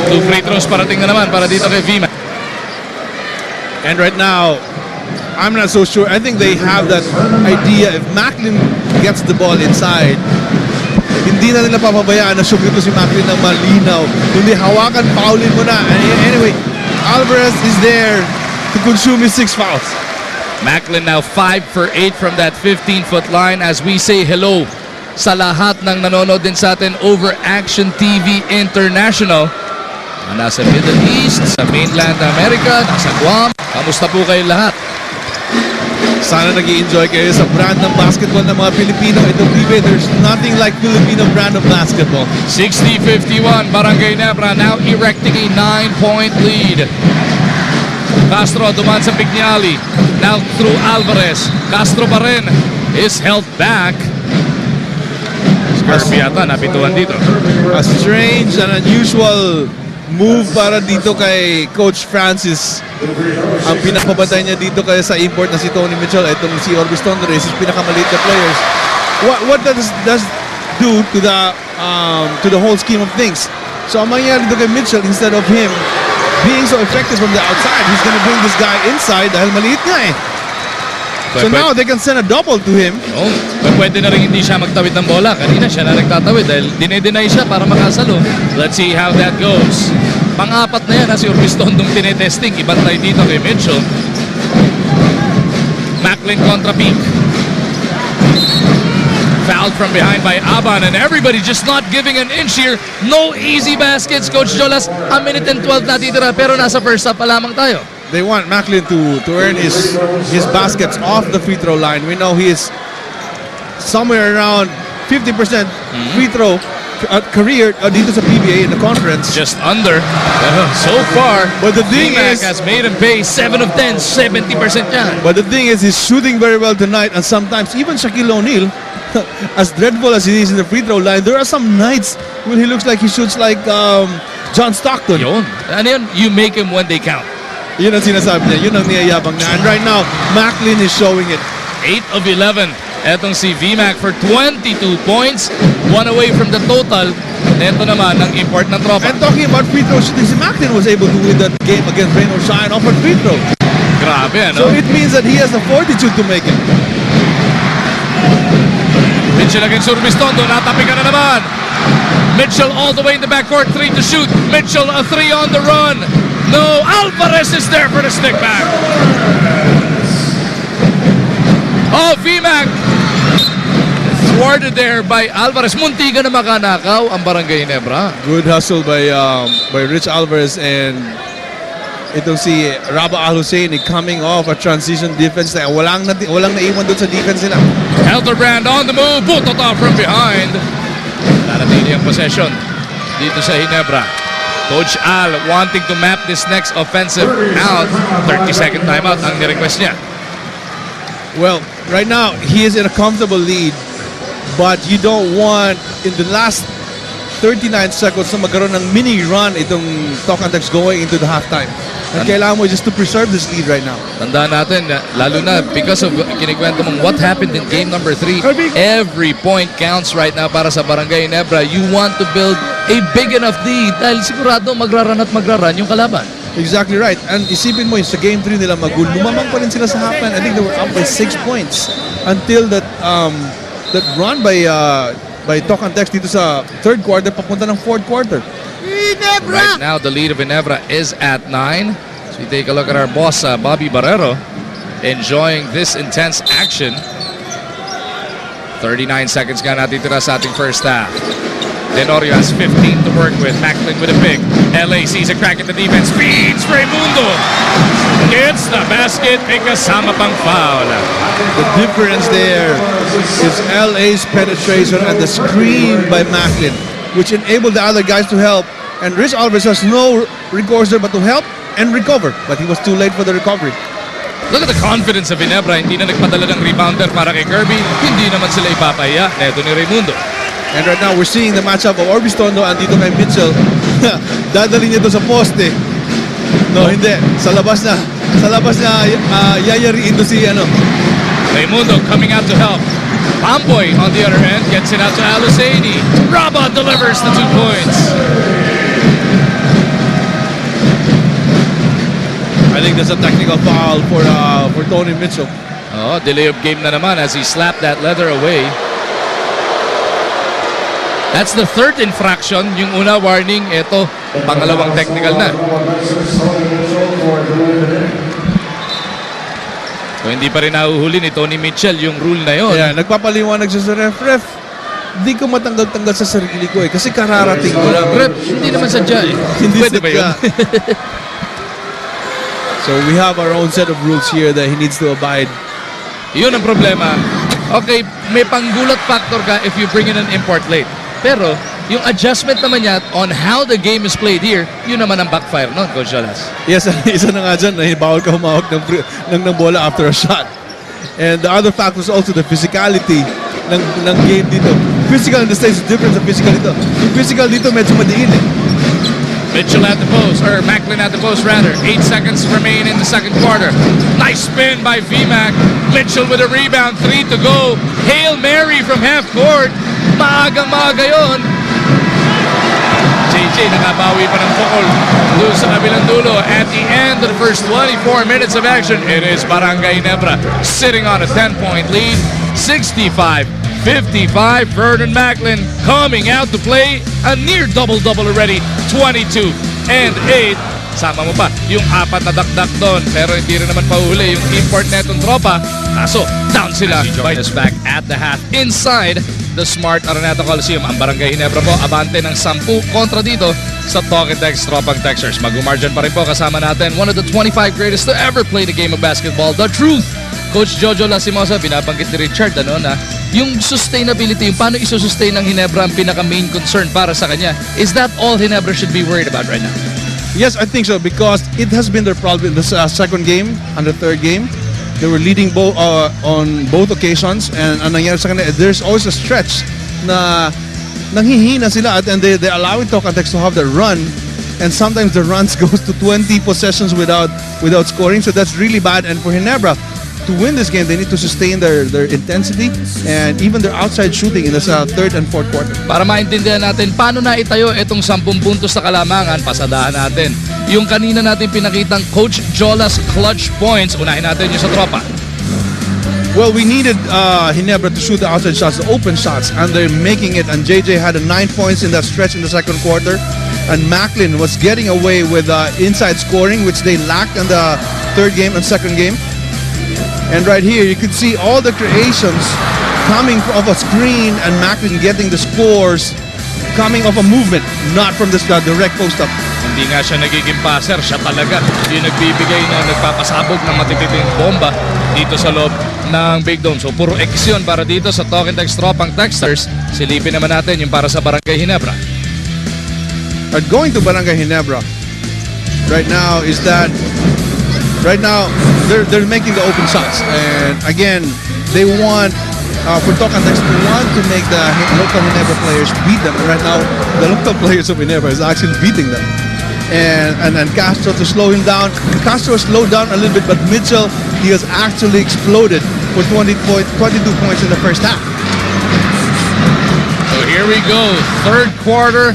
2 free throws parating na naman para dito kay Vima. And right now, I'm not so sure. I think they have that idea. If Macklin gets the ball inside, hindi na nila papabayaan na shoot ito si Macklin ng malinaw. Kundi hawakan, foulin mo na. Anyway, Alvarez is there to consume his 6 fouls. Macklin now 5 for 8 from that 15-foot line as we say hello sa lahat ng nanonood din sa atin over Action TV International. nasa Middle East, sa mainland America, nasa Guam. Kamusta po kayo lahat? Sana nag-i-enjoy kayo sa brand ng basketball ng mga Pilipino. Ito, PBA, there's nothing like Filipino brand of basketball. 60-51, Barangay Ginebra now erecting a 9-point lead. Castro duman sa Pignali. Now through Alvarez. Castro pa rin is held back. Kirby yata napituan dito. A strange and unusual move para dito kay Coach Francis. Ang pinapabantay niya dito kaya sa import na si Tony Mitchell, itong si Orbis Tondres, is pinakamaliit na players. What does do to the whole scheme of things? So ang mangyayari dito kay Mitchell, instead of him being so effective from the outside, he's gonna bring this guy inside dahil maliit nga eh. So now they can send a double to him. Oh, pwede na rin hindi siya magtawid ng bola. Kanina siya na nagtatawid dahil dinedeny siya para makasalo. Let's see how that goes. Pang-apat na yan si Orbis Tondong tinetesting. Ibantay dito kay Mitchell. Macklin kontra Peak. Fouled from behind by Aban, and everybody just not giving an inch here. No easy baskets, Coach Jolas. A minute and 12 na titira, pero nasa first half pa lamang tayo. They want Macklin to earn his baskets off the free throw line. We know he is somewhere around 50% free throw career dito sa PBA in the conference. Just under. So far, But the thing T-Mac is, has made him pay 7 of 10, 70% yan. But the thing is, he's shooting very well tonight, and sometimes even Shaquille O'Neal, as dreadful as he is in the free throw line, there are some nights when he looks like he shoots like John Stockton. Yun. Ano yun? You make him when they count. Yun ang sinasabi niya, yun ang niyayabang niya. And right now, Macklin is showing it. 8 of 11. Etong si VMAC for 22 points. 1 away from the total. Neto naman ang import ng tropa. And talking about free throw shooting, si Macklin was able to win that game against Rain or Shine off a free throw. Grabe, ano? So it means that he has the fortitude to make it. Mitchell against Orbis Tondo. Natapikan na naman. Mitchell all the way in the backcourt. 3 to shoot. Mitchell a 3 on the run. No, Alvarez is there for the stick back. Oh, VMAC thwarted there by Alvarez. Muntikan na makanakaw ang Barangay Ginebra. Good hustle by Rich Alvarez, and itong si Raba Al-Husseini coming off a transition defense na walang naiwan doon sa defense nila. Helterbrand on the move. Butota from behind. Nanatili ang possession dito sa Ginebra. Coach Al wanting to map this next offensive out. 30-second timeout ang nirequest niya. Well, right now, he is in a comfortable lead, but you don't want, in the last 39 seconds, na magkaroon ng mini run itong Talk and Text going into the halftime. And kailangan mo just to preserve this lead right now. Tandaan natin, lalo na because of kinikwento mong what happened in game number 3, every point counts right now para sa Barangay Ginebra. You want to build a big enough lead dahil sigurado magraran at magraran yung kalaban. Exactly right. And isipin mo, sa game 3 nila magul, lumamang pa rin sila sa halftime. I think they were up by 6 points until that run by Talk and Text dito sa third quarter papunta ng fourth quarter. Right now, the lead of Ginebra is at 9. So we take a look at our boss, Bobby Barrero, enjoying this intense action. 39 seconds nga natitira sa ating first half. Tenorio has 15 to work with. Macklin with a pick. LA sees a crack at the defense. Feeds Raimundo. Gets the basket. May kasama pang foul. The difference there is LA's penetration and the screen by Macklin, which enabled the other guys to help. And Rich Alvarez has no recourse there but to help and recover. But he was too late for the recovery. Look at the confidence of Ginebra. Hindi na nagpadala ng rebounder para kay Kirby. Hindi naman sila ipapahiya. Neto ni Raimundo. And right now, we're seeing the matchup of Orbis Tondo and dito kay Mitchell. Dadali niya to sa poste. No, hindi. Sa labas na. Sa labas na yayariin to si Raimundo coming out to help. Pamboy on the other end gets it out to Al-Husseini. Raba delivers the 2 points. I think that's a technical foul for Tony Mitchell. Oh, delay of game na naman as he slapped that leather away. That's the third infraction. Yung una warning, ito pangalawang technical na. So hindi pa rin nahuhuli ni Tony Mitchell yung rule na yon. Yeah, nagpapaliwanag siya sa ref. di ko matanggal-tanggal sa sarili ko eh. Kasi kararating ko lang. Rep, hindi naman sadya eh. Hindi Pwede ba yun? sadya. So we have our own set of rules here that he needs to abide. Yun ang problema. Okay, may panggulat factor ka if you bring in an import late. Pero, yung adjustment naman niya on how the game is played here, yun naman ang backfire nun, Coach Jolas. Yes, isa na nga dyan, bawal ka humawak ng bola after a shot. And the other factor is also the physicality ng game dito. Physical in the States is different sa physical dito. Yung physical dito medyo madiin eh. Mitchell at the post, or Macklin at the post rather. 8 seconds remain in the second quarter. Nice spin by VMAC. Mitchell with a rebound, 3 to go. Hail Mary from half court. Maaga-maaga yun. JJ nakabawi pa ng tukol doon sa kabilang dulo. At the end of the first 24 minutes of action, it is Barangay Ginebra sitting on a 10-point lead. 65-55, Vernon Macklin coming out to play a near double-double already, 22 and 8. Sama mo pa yung 4 na dakdak doon, pero hindi rin naman pauhuli yung import netong tropa. Kaso, down sila. Join us back at the half inside the Smart Araneta Coliseum. Ang Barangay Ginebra po, abante ng 10 kontra dito sa Talk and Text Tropang Texters. Mag-umargin pa rin po kasama natin one of the 25 greatest to ever play the game of basketball, the truth. Coach Jojo Lasimosa, binabanggit ni Richard na yung sustainability, yung paano isusustain ng Ginebra ang pinaka-main concern para sa kanya. Is that all Ginebra should be worried about right now? Yes, I think so because it has been their problem in the second game and the third game. They were leading on both occasions and ang nangyari sa kanila, there's always a stretch na nanghihina sila and they allow Talk and Text to have their run and sometimes the runs goes to 20 possessions without scoring, so that's really bad. And for Ginebra to win this game, they need to sustain their intensity and even their outside shooting in the third and fourth quarter. Para maintindihan natin paano na itayo itong 10 puntos sa kalamangan, pasadahan natin yung kanina natin pinakitang Coach Jola's clutch points. Unahin natin yung sa tropa. Well, we needed Ginebra to shoot the outside shots, the open shots, and they're making it. And JJ had 9 points in that stretch in the second quarter. And Macklin was getting away with inside scoring, which they lacked in the third game and second game. And right here, you can see all the creations coming off a screen and Macklin getting the scores coming off a movement, not from this direct post-up. Hindi nga siya nagiging passer, siya talaga yung nagbibigay na nagpapasabog ng matitinding bomba dito sa loob ng Big Dome. So puro X yun para dito sa Talk and Text Tropang Texters. Silipin naman natin yung para sa Barangay Ginebra. But going to Barangay Ginebra right now is that right now they're making the open shots, and again they want for Talk and Text to make the local Ginebra players beat them. And right now the local players of Ginebra is actually beating them, and Castro to slow him down. Castro slowed down a little bit, but Mitchell, he has actually exploded for 22 points in the first half. So here we go, third quarter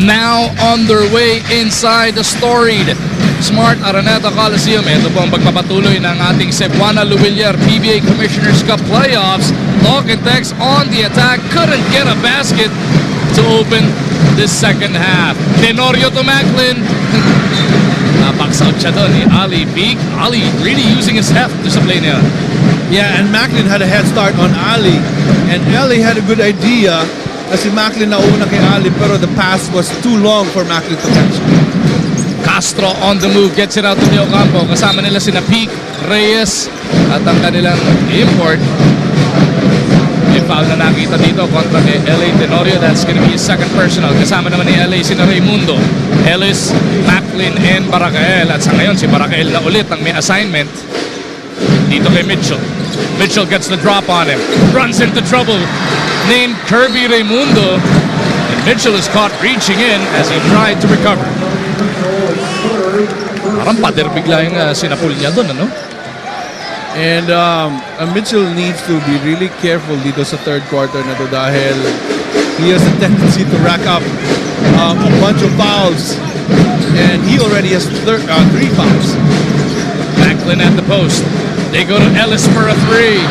now underway inside the storied Smart Araneta Coliseum. Ito po ang pagpapatuloy ng ating Cebuana Luwilier PBA Commissioners Cup Playoffs. Talk and Text on the attack, couldn't get a basket to open this second half. Tenorio to Macklin. Napaks out siya doon ni Ali Big. Ali really using his heft to sa play niya. Yeah, and Macklin had a head start on Ali, and Ali had a good idea kasi Macklin nauna kay Ali, pero the pass was too long for Macklin to catch. Castro on the move, gets it out to Leo Campo. Kasama nila sina Peak, Reyes at ang kanilang import. May foul na nakita dito kontra kay LA Tenorio. That's gonna be his second personal. Kasama naman ni LA sina Raimundo, Ellis, Macklin, and Baracael. At sa ngayon si Baracael na ulit ang may assignment dito kay Mitchell. Mitchell gets the drop on him, runs into trouble named Kirby Raimundo, and Mitchell is caught reaching in as he tried to recover. Parang pader bigla yung sinapul niya doon, ano? And Mitchell needs to be really careful dito sa third quarter na to dahil he has a tendency to rack up a bunch of fouls, and he already has 3 fouls. Macklin at the post. They go to Ellis for a 3.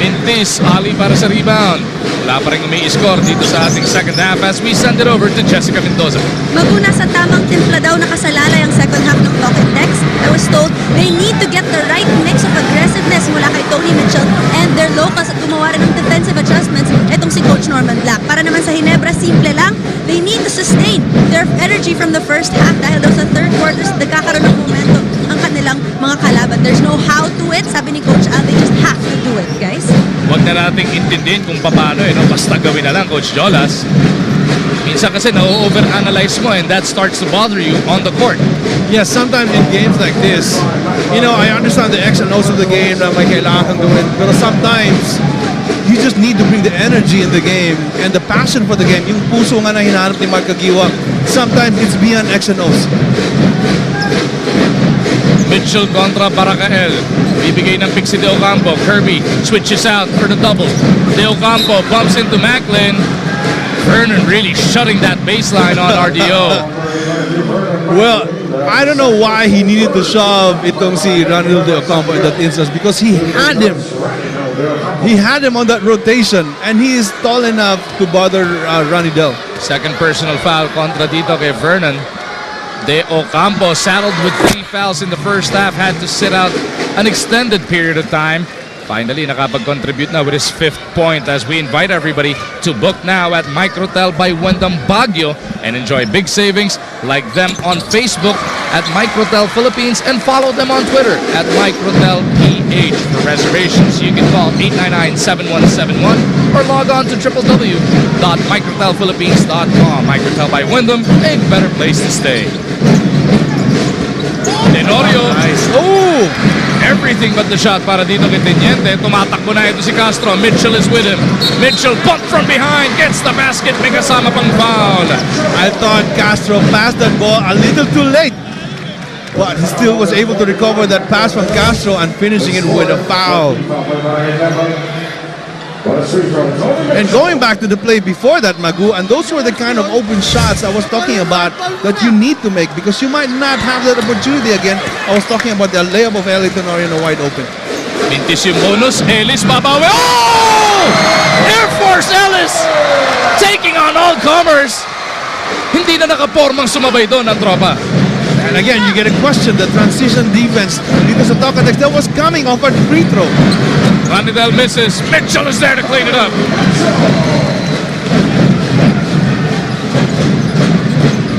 Mintis, Ali para sa rebound. Wala pa rin umi-score dito sa ating second half as we send it over to Jessica Mendoza. Maguna sa tamang timpla daw nakasalalay ang second half ng talk and text. I was told they need to get the right mix of aggressiveness mula kay Tony Mitchell and their locals at gumawa rin ng defensive adjustments etong si Coach Norman Black. Para naman sa Ginebra, simple lang. They need to sustain their energy from the first half dahil daw sa third quarters nagkakaroon ng momentum ang kanilang mga kalaban. There's no how to it. Sabi ni Coach Al, they just have to do it, guys. Huwag na nating intindihin kung paano, basta gawin na lang, Coach Jolas. Minsan kasi na-overanalyze mo and that starts to bother you on the court. Yes, sometimes in games like this, I understand the X and O's of the game na may kailangan kang gawin. Pero sometimes, you just need to bring the energy in the game and the passion for the game. Yung puso nga na hinahanap ni Mark Aguiwa, sometimes it's beyond X and O's. Mitchell kontra Barakael. Bibigay ng pick si De Ocampo. Kirby switches out for the double. De Ocampo bumps into Macklin. Vernon really shutting that baseline on RDO. Well, I don't know why he needed to shove itong si Ronald De Ocampo in that instance because he had him. He had him on that rotation and he is tall enough to bother Ronnie Del. Second personal foul kontra dito kay Vernon. De Ocampo saddled with 3 fouls in the first half, had to sit out an extended period of time. Finally, nakapag-contribute na with his 5th point as we invite everybody to book now at Microtel by Wendam Baguio and enjoy big savings like them on Facebook at Microtel Philippines and follow them on Twitter at Microtel PH. For reservations, you can call 899-7171 or log on to www.microtelphilippines.com. Microtel by Wendam, a better place to stay. Tenorio. Nice. Oh! Everything but the shot para dito kay Teniente. Tumatakbo na ito si Castro. Mitchell is with him. Mitchell bumped from behind. Gets the basket. May kasama pang foul. I thought Castro passed that ball a little too late. But he still was able to recover that pass from Castro and finishing it with a foul. And going back to the play before that, Magu, and those were the kind of open shots I was talking about that you need to make because you might not have that opportunity again. I was talking about the layup of Eli Tenorio in a wide open. Mintis yung bonus. Ellis babawi. Oh! Air Force Ellis taking on all comers. Hindi na nakapormang sumabay doon ang tropa. And again, you get a question, the transition defense dito sa Tokatex that was coming off a free throw. Ranidel misses. Mitchell is there to clean it up.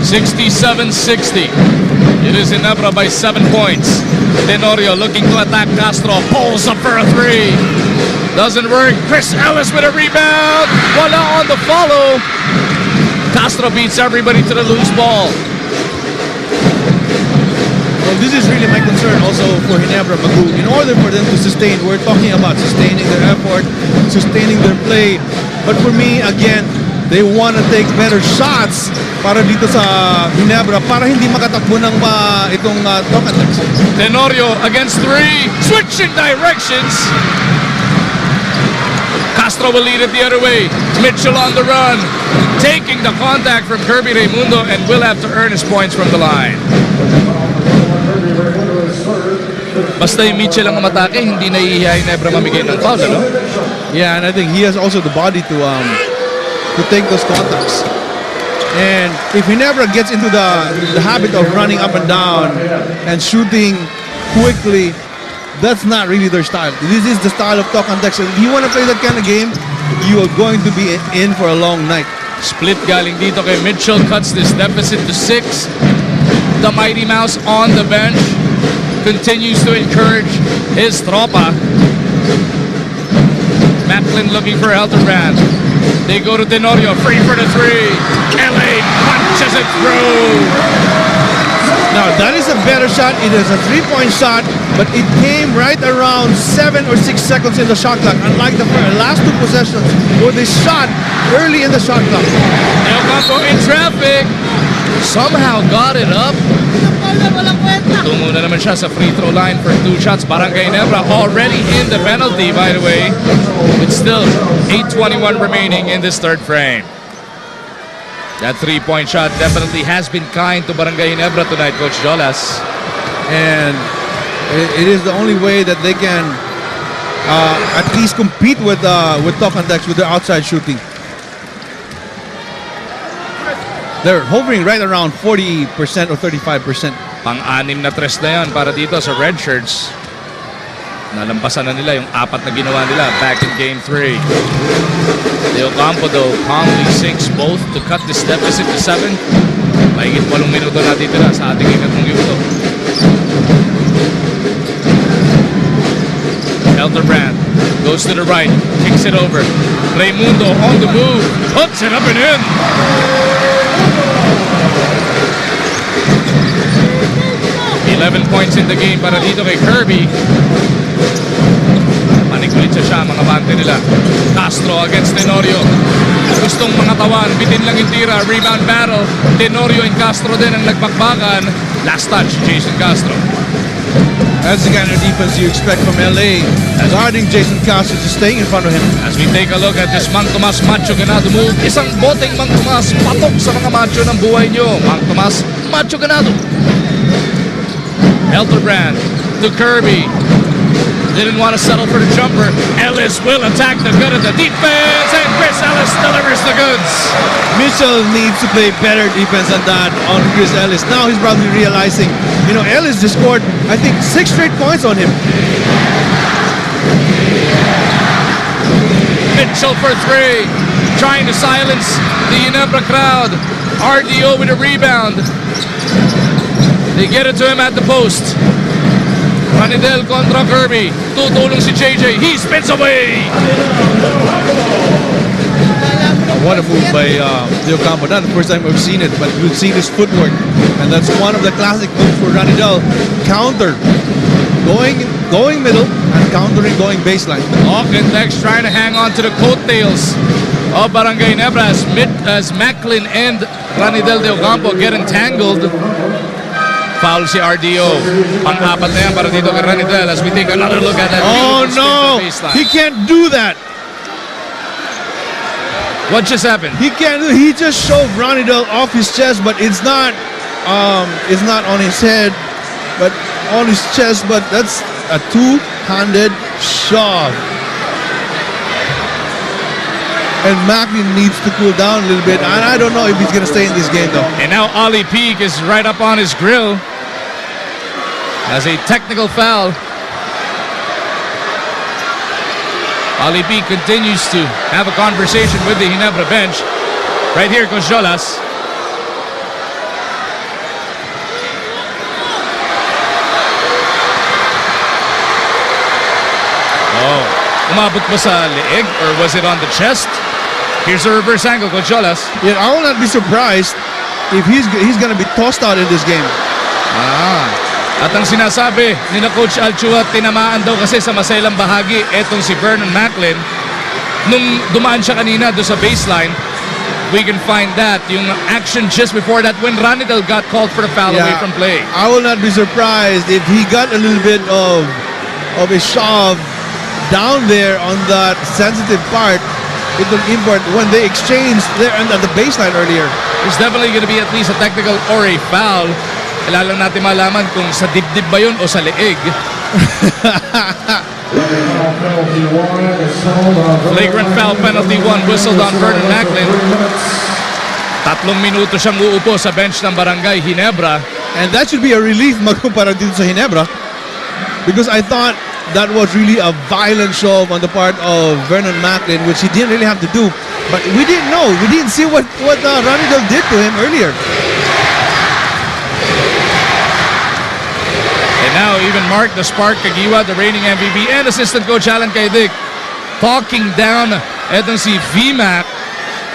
67-60. It is Ginebra by 7 points. Tenorio looking to attack Castro. Pulls up for a 3. Doesn't work. Chris Ellis with a rebound. Wala on the follow. Castro beats everybody to the loose ball. Well, this is really my concern also for Ginebra, Magu. In order for them to sustain, we're talking about sustaining their effort, sustaining their play. But for me, again, they want to take better shots para dito sa Ginebra para hindi makatakbo ng itong Tokatex. Tenorio against 3. Switching directions. Castro will lead it the other way. Mitchell on the run. Taking the contact from Kirby Raimundo and will have to earn his points from the line. Basta yung Mitchell ang umatake, hindi nahihiya yung Ginebra mamigay ng foul, ano? Yeah, and I think he has also the body to take those contacts. And if Ginebra gets into the habit of running up and down and shooting quickly, that's not really their style. This is the style of Tokatex. And if you want to play that kind of game, you are going to be in for a long night. Split galing dito kay Mitchell, cuts this deficit to 6. The Mighty Mouse on the bench continues to encourage his tropa. Macklin looking for Helterbrand. They go to Tenorio, free for the 3. LA punches it through. Now, that is a better shot. It is a three-point shot, but it came right around 7 or 6 seconds in the shot clock, unlike the last 2 possessions where they shot early in the shot clock. El Campo in traffic. Somehow got it up. Tungo na naman siya sa free throw line for 2 shots. Barangay Ginebra already in the penalty, by the way. It's still 8:21 remaining in this third frame. That 3-point shot definitely has been kind to Barangay Ginebra tonight, Coach Jolas. And it is the only way that they can at least compete with Talk and Text with their outside shooting. They're hovering right around 40% or 35%. Pang-anim na tres na yan para dito sa Red Shirts. Nalampasan na nila yung 4 na ginawa nila back in Game 3. De Ocampo though calmly sinks both to cut this deficit to 7. Mahigit 8 minuto na titira sa ating ikatlong yuto. Elderbrand goes to the right, kicks it over. Raimundo on the move, puts it up and in. Points in the game para dito kay Kirby. Panikulit siya mga bante nila. Castro against Tenorio. Gustong mga tawan, bitin lang yung tira. Rebound battle. Tenorio and Castro din ang nagbakbakan. Last touch, Jason Castro. That's the kind of defense you expect from LA. Guarding Jason Castro, just staying in front of him. As we take a look at this Mang Tomas Macho Ganado move, isang boteng Mang Tomas patok sa mga macho ng buhay nyo. Mang Tomas Macho Ganado. Elderbrand to Kirby. Didn't want to settle for the jumper. Ellis will attack the good of the defense, and Chris Ellis delivers the goods. Mitchell needs to play better defense than that on Chris Ellis. Now he's probably realizing, Ellis just scored, I think, 6 straight points on him. Mitchell for 3, trying to silence the Ginebra crowd. RDO with a rebound. They get it to him at the post. Ranidel kontra Kirby. Tutulong si JJ. He spins away. What a move by De Ocampo. Not the first time we've seen it, but we've seen his footwork. And that's one of the classic moves for Ranidel. Counter. Going middle and countering going baseline. Talk and Text trying to hang on to the coattails of Barangay Ginebra as Macklin and Ranidel De Ocampo get entangled. Foul si RDO. Pang-apat na yan para dito kay Ranidel as we take another look at that. Oh no! He can't do that. What just happened? He can't do. He just shoved Ranidel off his chest, but it's not on his head, but on his chest. But that's a two-handed shove. And Macklin needs to cool down a little bit. And I don't know if he's going to stay in this game, though. And now Ollie Peak is right up on his grill as a technical foul. Ollie Peak continues to have a conversation with the Ginebra bench. Right here, Coach Jolas. Oh, umabot ba sa leeg or was it on the chest? Here's a reverse angle, Coach Jolas. Yeah, I will not be surprised if he's going to be tossed out in this game. At ang sinasabi ni na Coach Alchua, tinamaan daw kasi sa masailang bahagi etong si Vernon Macklin. Nung dumaan siya kanina doon sa baseline, we can find that yung action just before that when Ranidel got called for the foul away from play. I will not be surprised if he got a little bit of a shove down there on that sensitive part. It will import when they exchanged there at the baseline earlier. There's definitely going to be at least a technical or a foul. Kailangan natin malaman kung sa dibdib ba yun o sa leeg. Flagrant foul penalty 1 whistled on Vernon Macklin. 3 minuto siyang uupo sa bench ng Barangay Ginebra. And that should be a relief magkumpara dito sa Ginebra. Because I thought that was really a violent shove on the part of Vernon Macklin, which he didn't really have to do. But we didn't know. We didn't see what Ranidel did to him earlier. And now even Mark the Spark Kagiwa, the reigning MVP, and assistant coach Alan Kaidik talking down etong si VMAC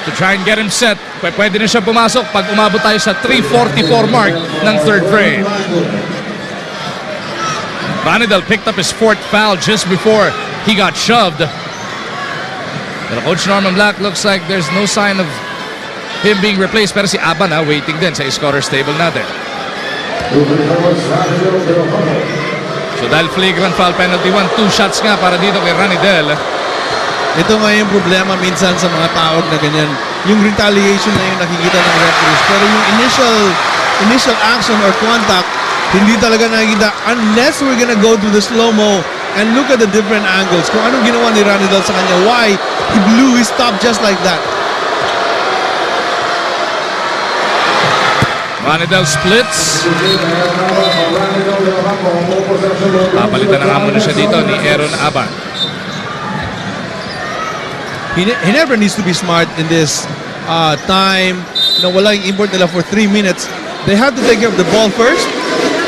to try and get him set. Pwede na siya pumasok pag umabot tayo sa 3:44 mark ng third frame. Ranidel picked up his 4th foul just before he got shoved. Pero Coach Norman Black looks like there's no sign of him being replaced. Pero si Aban waiting din sa scorer's table natin. So dahil flagrant foul penalty 1, 2 shots nga para dito kay Ranidel. Ito nga yung problema minsan sa mga tawag na ganyan. Yung retaliation na yung nakikita ng referees. Pero yung initial action or contact, hindi talaga nakikita unless we're gonna go to the slow-mo and look at the different angles. Kung anong ginawa ni Ranidal sa kanya, why he blew his top just like that. Ranidal splits. Papalitan na nga muna siya dito ni Aaron Aban. Ginebra needs to be smart in this time. Wala yung import nila for 3 minutes. They have to take care of the ball first,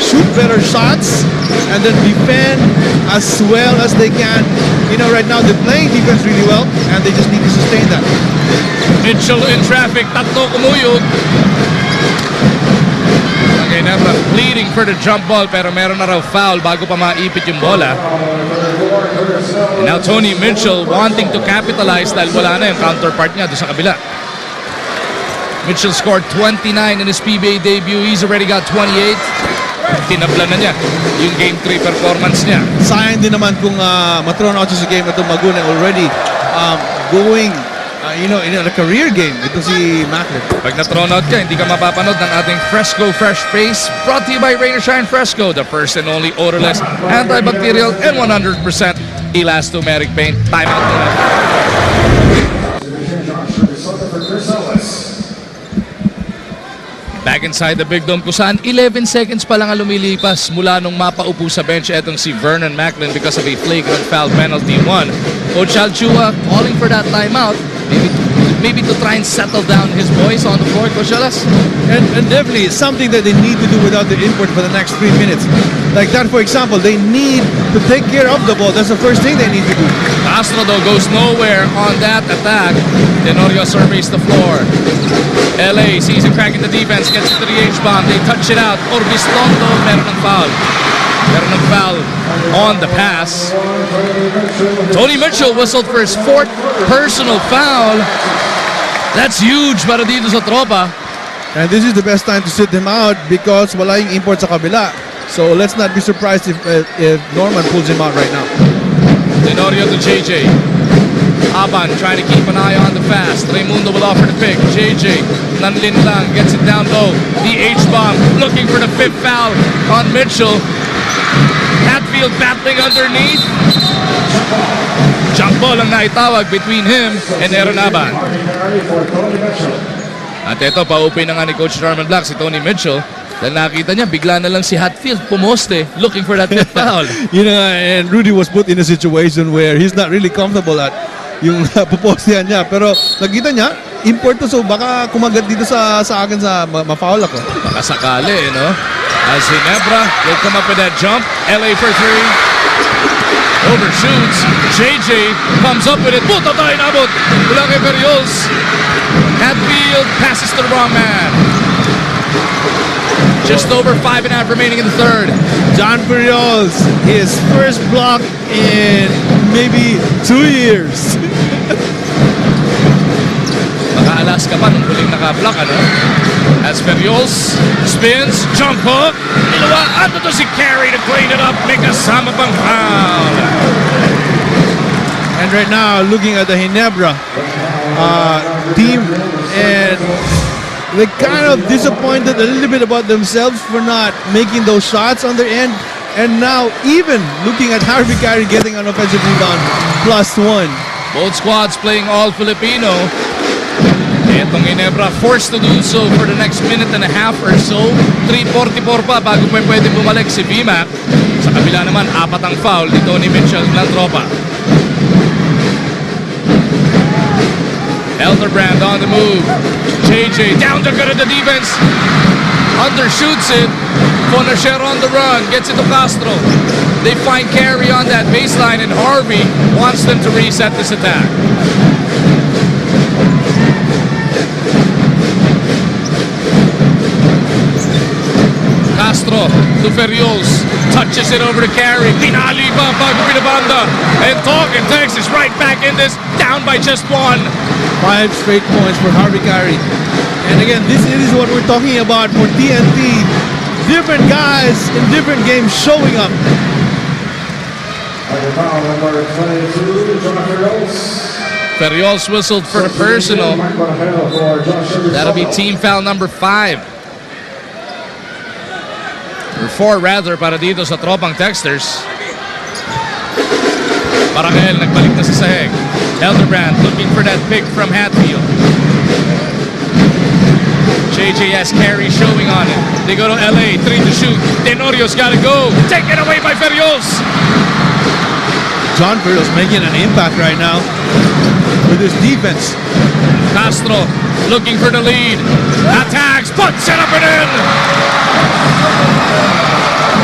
shoot better shots, and then defend as well as they can. Right now they're playing defense really well, and they just need to sustain that. Mitchell in traffic, tatlo kumuyog. Ginebra pleading for the jump ball pero meron na raw foul bago pa maipit yung bola. And now Tony Mitchell wanting to capitalize dahil wala na yung counterpart niya doon sa kabila. Mitchell scored 29 in his PBA debut. He's already got 28. Tinabla na niya yung Game 3 performance niya. Sayang din naman kung matron out sa game ito Maguna already going in a career game. Ito si Macklin. Pag na-thrown out ka, hindi ka mapapanood ng ating Fresco Fresh Face brought to you by Rain or Shine Fresco, the first and only odorless, antibacterial, and 100% elastomeric paint. Time out muna. Back inside the Big Dome kung saan 11 seconds pa lang ang lumilipas mula nung mapaupo sa bench etong si Vernon Macklin because of a flagrant foul penalty 1. Coach Alchua calling for that timeout. Maybe to try and settle down his boys on the floor, Coach Alas. And definitely something that they need to do without the import for the next 3 minutes. Like that, for example, they need to take care of the ball. That's the first thing they need to do. Castro though goes nowhere on that attack. Tenorio surveys the floor. LA sees a crack in the defense, gets it to the H-bomb. They touch it out. Orbistondo, meron ng foul. Meron ng foul on the pass. Tony Mitchell whistled for his 4th personal foul. That's huge para dito sa tropa. And this is the best time to sit him out because wala yung import sa kabila. So let's not be surprised if Norman pulls him out right now. Tenorio to JJ. Aban trying to keep an eye on the fast. Raimundo will offer the pick. JJ, nanlin lang, gets it down low. The H-bomb looking for the 5th foul on Mitchell. Hatfield battling underneath. Jump ball ang naitawag between him and Aaron Aban. At ito, pa-open na nga ni Coach Norman Black si Tony Mitchell. Dahil nakita niya, bigla na lang si Hatfield pumoste looking for that 5th foul. And Rudy was put in a situation where he's not really comfortable at yung pupostihan niya. Pero nakita niya, import to, so baka kumagat dito sa akin sa ma-foul ako. Baka sakali, no? As Ginebra will come up with that jump. LA for 3. Overshoots. JJ comes up with it. Puta tayo nabot. Mula kay Berrios. Hatfield passes to the wrong man. Just over 5.5 remaining in the third. John Berrios, his first block in maybe 2 years. Makaalas ka pa nung huling naka-block, ano? As Berrios spins, jump hook. Ilawa, ato to si Carey to clean it up. May kasama pang foul. And right now, looking at the Ginebra team, and they're kind of disappointed a little bit about themselves for not making those shots on their end. And now, even looking at Harvey Carey getting an offensive rebound, +1. Both squads playing all Filipino. Etong Ginebra forced to do so for the next minute and a half or so. 3:44 pa bago pwede bumalik si VMAC. Sa kabila naman, 4 ang foul ni Tony Mitchell ng tropa. Elderbrand on the move. JJ down to good at the defense. Undershoots it. Bonachero on the run. Gets it to Castro. They find Carey on that baseline and Harvey wants them to reset this attack. Castro to Ferrios. Touches it over to Carey. Pinali pa bago pinabanda. And talk and text is right back in this. Down by just 1. 5 straight points for Harvey Carey. And again, this is what we're talking about for TNT. Different guys in different games showing up. Ferrios whistled for the personal. That'll be team foul number 5. Or 4 rather para dito sa tropang Texters. Barangel nagbalik na sa sahig. Elderbrand looking for that pick from Hatfield. JJ has carry showing on it. They go to LA, 3 to shoot. Tenorio's got to go. Taken away by Ferios. John Ferios making an impact right now with his defense. Castro looking for the lead. Attacks, puts it up and in.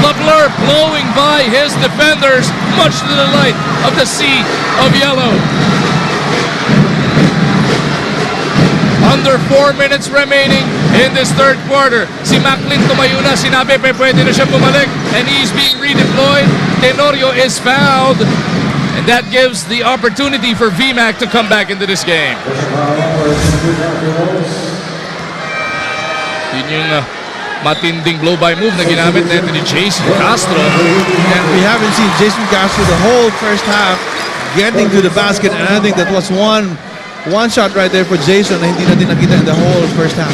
LeBlur blowing by his defenders, much to the delight of the Sea of Yellow. Under 4 minutes remaining in this third quarter. Si Macklin tumayo na, sinabi pwede na siya bumalik, and he's being redeployed. Tenorio is fouled, and that gives the opportunity for VMAC to come back into this game. Yun yung matinding blow-by move na ginamit natin ni Jason Castro. And we haven't seen Jason Castro the whole first half getting to the basket, and I think that was one shot right there for Jason na hindi natin nakita in the whole first half.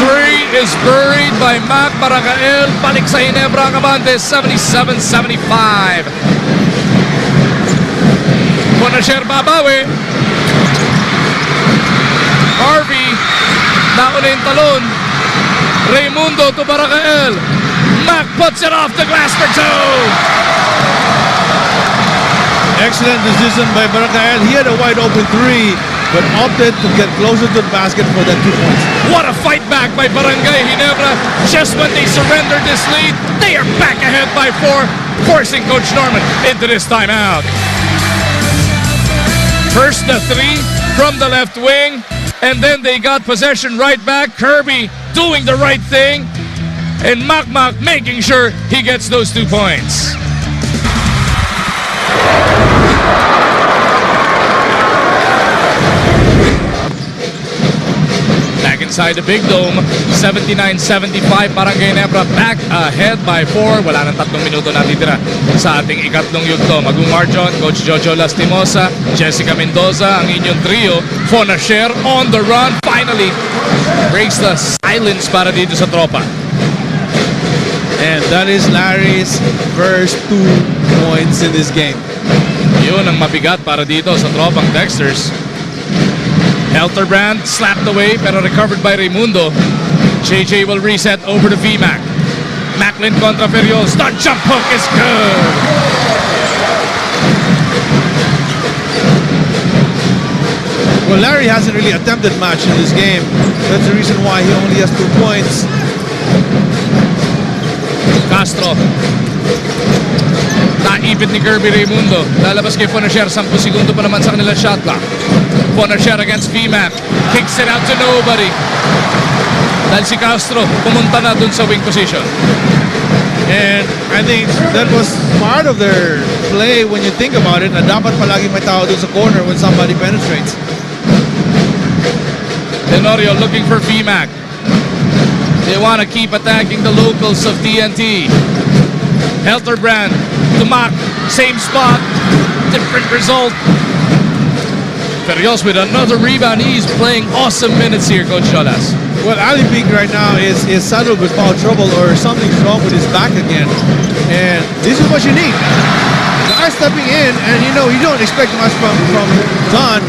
Three is buried by Mac Barakael. Balik sa Ginebra ang abante, 77-75. Bonasher babawi. Harvey, nauna yung talon. Raimundo to Barakael. Mac puts it off the glass for 2. Excellent decision by Barakael. He had a wide open 3, but opted to get closer to the basket for that 2 points. What a fight back by Barangay Ginebra. Just when they surrendered this lead, they are back ahead by 4, forcing Coach Norman into this timeout. First the 3 from the left wing, and then they got possession right back. Kirby doing the right thing, and Makmak making sure he gets those 2 points. Back inside the Big Dome, 79-75, Barangay Ginebra back ahead by 4. Wala nang 3 minuto natitira sa ating ikatlong yugto. Magung Marjon, Coach Jojo Lastimosa, Jessica Mendoza, ang inyong trio. Fonasher on the run, finally breaks the silence para dito sa tropa. And that is Larry's first 2 points in this game. Yun ang mabigat para dito sa tropang Dexters. Elterbrand slapped away pero recovered by Raimundo. JJ will reset over to VMAC. Macklin contra Ferios. The jump hook is good. Well, Larry hasn't really attempted much in this game. That's the reason why he only has 2 points. Castro. Naipit ni Kirby Raimundo. Lalabas kay Fonasher. 10 segundo pa naman sa kanilang shot clock. Fonasher against VMAC. Kicks it out to nobody. Dahil si Castro pumunta na dun sa wing position. And I think that was part of their play when you think about it, na dapat palagi may tao dun sa corner when somebody penetrates. Tenorio looking for VMAC. They want to keep attacking the locals of TNT. Elterbrand to Mac. Same spot. Different result. Ferios with another rebound. He's playing awesome minutes here, Coach Jolas. Well, Ali Peak right now is saddled with foul trouble or something's wrong with his back again. And this is what you need. Guys stepping in, and you don't expect much from Don.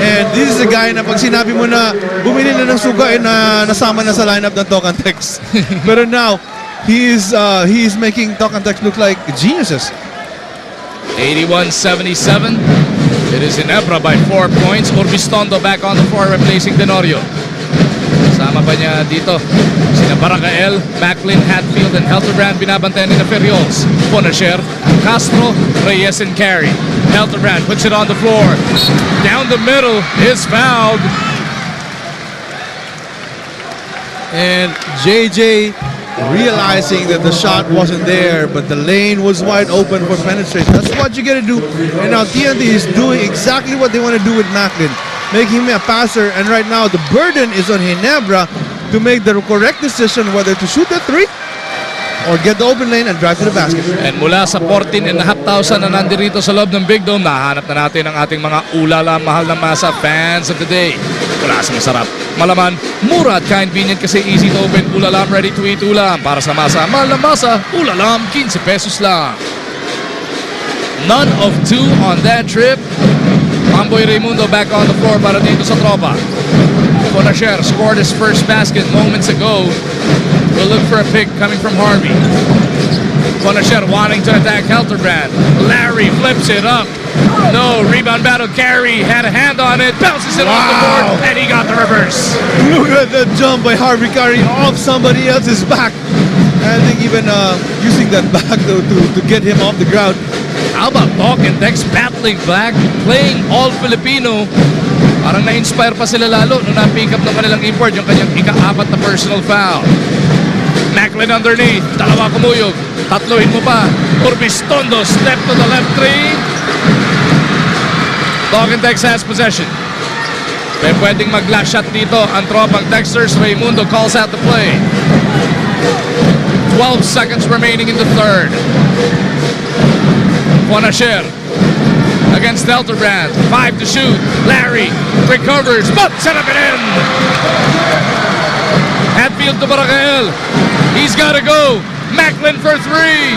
And this is a guy na pag sinabi mo na bumili na ng suga, na nasama na sa lineup ng Talk and Text. But now, he's making Talk and Text look like geniuses. 81-77. It is Ginebra by 4 points. Urbistondo back on the floor replacing Tenorio. Sama pa niya dito sina Barakael, Macklin, Hatfield, and Elterbrand. Binabantayan ni na Ferios. Fonasher, Castro, Reyes, and Carey. Elterbrand puts it on the floor. Down the middle is fouled. And JJ realizing that the shot wasn't there, but the lane was wide open for penetration. That's what you got to do. And now TNT is doing exactly what they want to do with Macklin, making him a passer. And right now the burden is on Ginebra to make the correct decision whether to shoot the 3 or get the open lane and drive to the basket. And mula sa 14,500 na nandirito sa loob ng Big Dome, nahanap na natin ang ating mga ulala, mahal na masa fans of the day. Wala sa masarap, malaman, mura at convenient kasi easy to open. Ulalam, ready to eat ulam. Para sa masa, mahal na masa, ulalam, 15 pesos lang. None of two on that trip. Mamboy Raimundo back on the floor para dito sa tropa. Bonasher scored his first basket moments ago. We'll look for a pick coming from Harvey. Bonasher wanting to attack Helterbrand. Larry flips it up. No, rebound battle. Carey had a hand on it, bounces it off the board, and he got the reverse. Look at that jump by Harvey Carey off somebody else's back. And I think even using that back though to get him off the ground. How about Talk and Dex battling back, playing all Filipino? Parang na-inspire pa sila lalo nung na-pick up ng kanilang import yung kanyang ika-4 na personal foul. Macklin underneath, dalawa kumuyog, tatluhin mo pa. Urbistondo, step to the left three. Talk and Dex has possession. Pwedeng mag-last shot dito ang tropang Dexters. Raimundo calls out the play. 12 seconds remaining in the third. Bonasher against Helterbrand. 5 to shoot. Larry recovers, but set up and in. Hatfield to Barakael. He's got to go. Macklin for 3.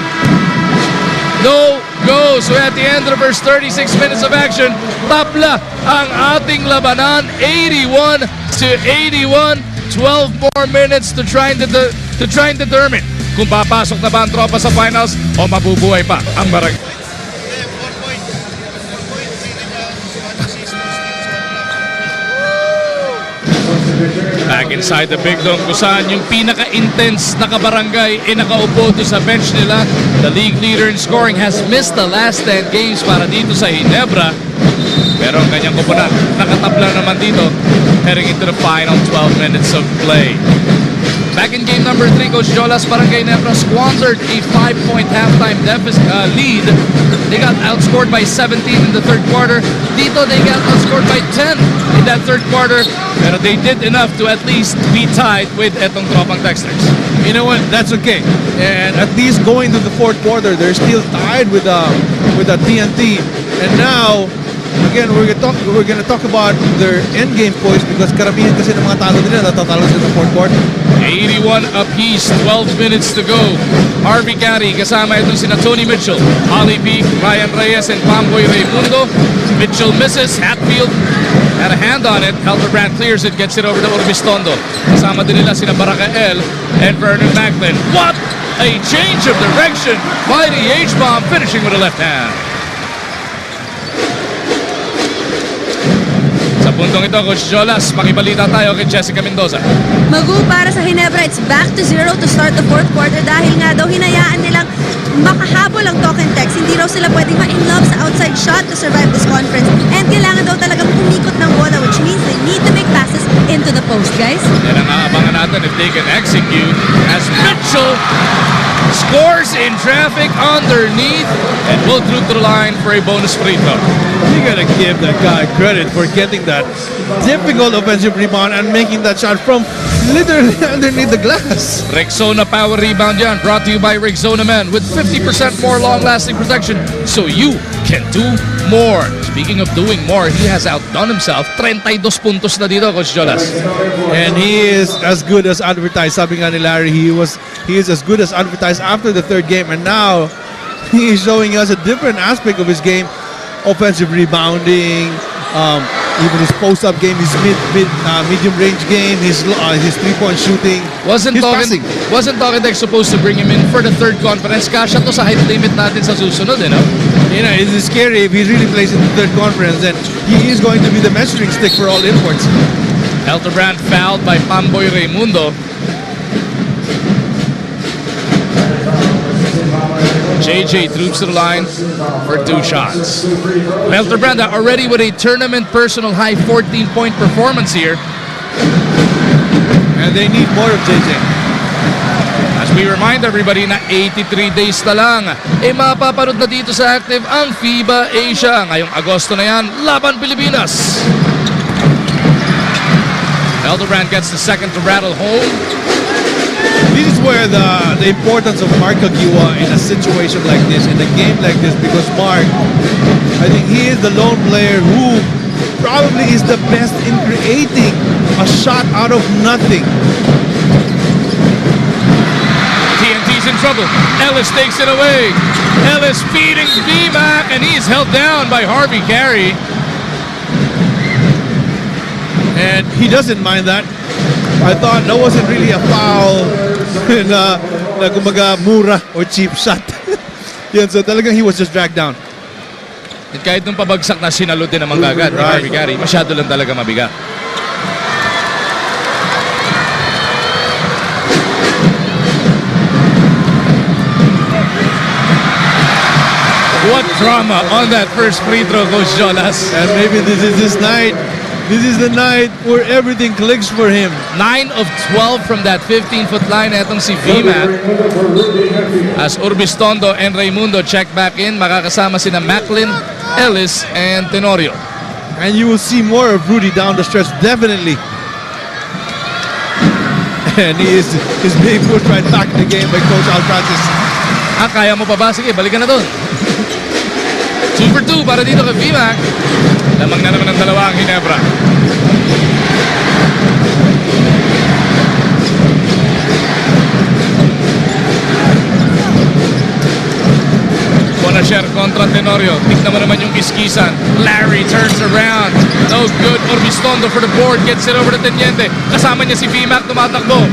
No go. So at the end of the first 36 minutes of action, tabla ang ating labanan. 81 to 81. 12 more minutes to try and determine kung papasok na ba ang tropa sa finals o mabubuhay pa ang Barangay. Back inside the Big Dome kung saan yung pinaka-intense na kabarangay ay nakaupo doon sa bench nila. The league leader in scoring has missed the last 10 games para dito sa Ginebra. Pero ang kanyang koponan nakatabla naman dito heading into the final 12 minutes of play. Back in game number 3, Coach Jolas, Barangay Ginebra squandered a 5-point halftime lead. They got outscored by 17 in the third quarter. Dito, they got outscored by 10 in that third quarter. Pero they did enough to at least be tied with etong tropang Dexters. You know what? That's okay. And at least going to the fourth quarter, they're still tied with the TNT. And now, again, we're gonna talk about their end game points because karamihan kasi ng mga talo nila natatalo sila sa fourth quarter. 81 apiece, 12 minutes to go. Harvey Carey kasama itong sina Tony Mitchell, Ollie Peak, Ryan Reyes, and Pamboy Raimundo. Mitchell misses, Hatfield had a hand on it. Helterbrand clears it, gets it over to Urbistondo. Kasama din nila sina Barakael and Vernon Macklin. What a change of direction by the H-bomb, finishing with a left hand. Sa puntong ito, Coach Jolas, makibalita tayo kay Jessica Mendoza. Magu, para sa Ginebra, it's back to 0 to start the fourth quarter dahil nga daw hinayaan nilang makahabol ang Talk and Text. Hindi raw sila pwedeng ma-in-love sa outside shot to survive this conference. And kailangan daw talagang umikot ng bola, which means they need to make passes into the post, guys. Yan ang aabangan natin if they can execute as Mitchell scores in traffic underneath and will through to the line for a bonus free throw. You gotta give that guy credit for getting that difficult offensive rebound and making that shot from literally underneath the glass. Rexona power rebound yan, brought to you by Rexona Men with 50% more long-lasting protection so you can do more. Speaking of doing more, he has outdone himself. 32 puntos na dito, Coach Jolas. And he is as good as advertised. Sabi nga ni Larry, he is as good as advertised after the third game, and now he is showing us a different aspect of his game. Offensive rebounding, even his post-up game, his medium range game, his three-point shooting. Wasn't Talk and Text supposed to bring him in for the third conference? Kasha to sa height limit natin sa susunod, you know? You know, it is scary if he really plays in the third conference, and he is going to be the measuring stick for all imports. Helterbrand fouled by Pamboy Raimundo. JJ troops to the line for 2 shots. Helterbrand already with a tournament personal high 14-point performance here. And they need more of JJ. As we remind everybody na 83 days na lang, mapapanood na dito sa Active ang FIBA Asia. Ngayong Agosto na yan, laban Pilipinas. Helterbrand gets the second to rattle home. This is where the importance of Mark Kagiwa in a situation like this, in a game like this, because Mark, I think he is the lone player who probably is the best in creating a shot out of nothing. TNT's in trouble. Ellis takes it away. Ellis feeding VMAC, and he's held down by Harvey Carey. And he doesn't mind that. I thought that wasn't really a foul na kumbaga mura or cheap shot. Yan, so talagang he was just dragged down. At kahit nung pabagsak na sinalo din naman kagad ni Right. Harvey Carey, masyado lang talaga mabigat. What drama on that first free throw, Coach Jonas. And maybe this is his night. This is the night where everything clicks for him. 9 of 12 from that 15-foot line. Etong si VMAC. As Urbistondo and Raimundo check back in, makakasama sina Macklin, Ellis, and Tenorio. And you will see more of Rudy down the stretch, definitely. And he's being pushed right back in the game by Coach Al Francis. Kaya mo pa ba? Sige, balikan na doon. 2 for 2 para dito kay VMAC. Lamang na naman ang dalawa ang Ginebra. Bonasher kontra Tenorio. Tignan mo naman yung kiskisan. Larry turns around. No good. Orbistondo for the board. Gets it over to Teniente. Kasama niya si VMAC. Tumatakbo.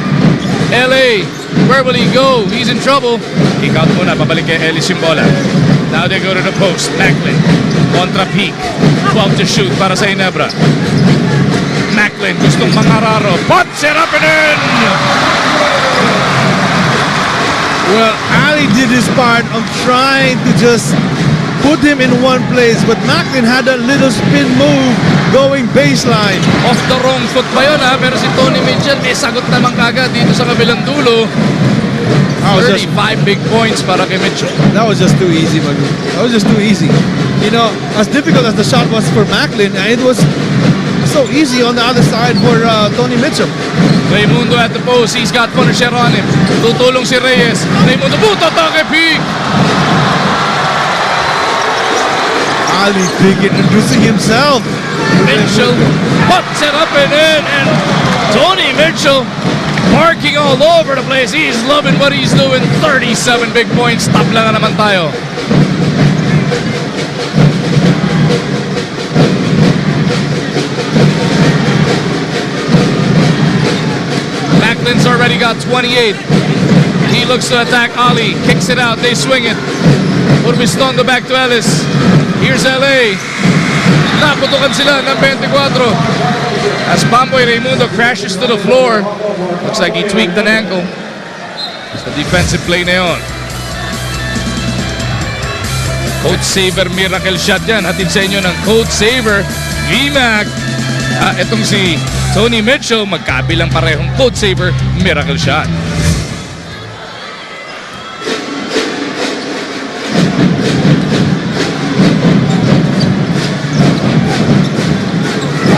LA. Where will he go? He's in trouble. Kick out muna. Pabalik kay Eli Simbola. Now they go to the post. Macklin. Kontra Peak. 12 to shoot para sa Ginebra. Macklin gustong mangararo. Puts it up and in! Well, Ali did his part of trying to just put him in one place, but Macklin had a little spin move going baseline. Off the wrong foot ba yun ha? Pero si Tony Mitchell may sagot naman kagad dito sa kabilang dulo. 35 big points para kay Mitchell. That was just too easy, Magu. That was just too easy. You know, as difficult as the shot was for Macklin, it was so easy on the other side for Tony Mitchell. Raimundo at the post. He's got Punisher on him. Tutulong si Reyes. Raimundo, buto to kay Peak. Ali Peak introducing himself. Mitchell puts it up and in. And Tony Mitchell marking all over the place. He's loving what he's doing. 37 big points. Tabla nga naman tayo. Macklin's already got 28. He looks to attack Ali. Kicks it out. They swing it. Urbistondo back to Ellis. Here's LA. Naputukan sila ng 24. As Bamboy Raimundo crashes to the floor. Looks like he tweaked an ankle. Sa defensive play na yun. Code Saver miracle shot yan. Hatid sa inyo ng Code Saver. VMAC. Itong si Tony Mitchell, magkabilang parehong Code Saver miracle shot.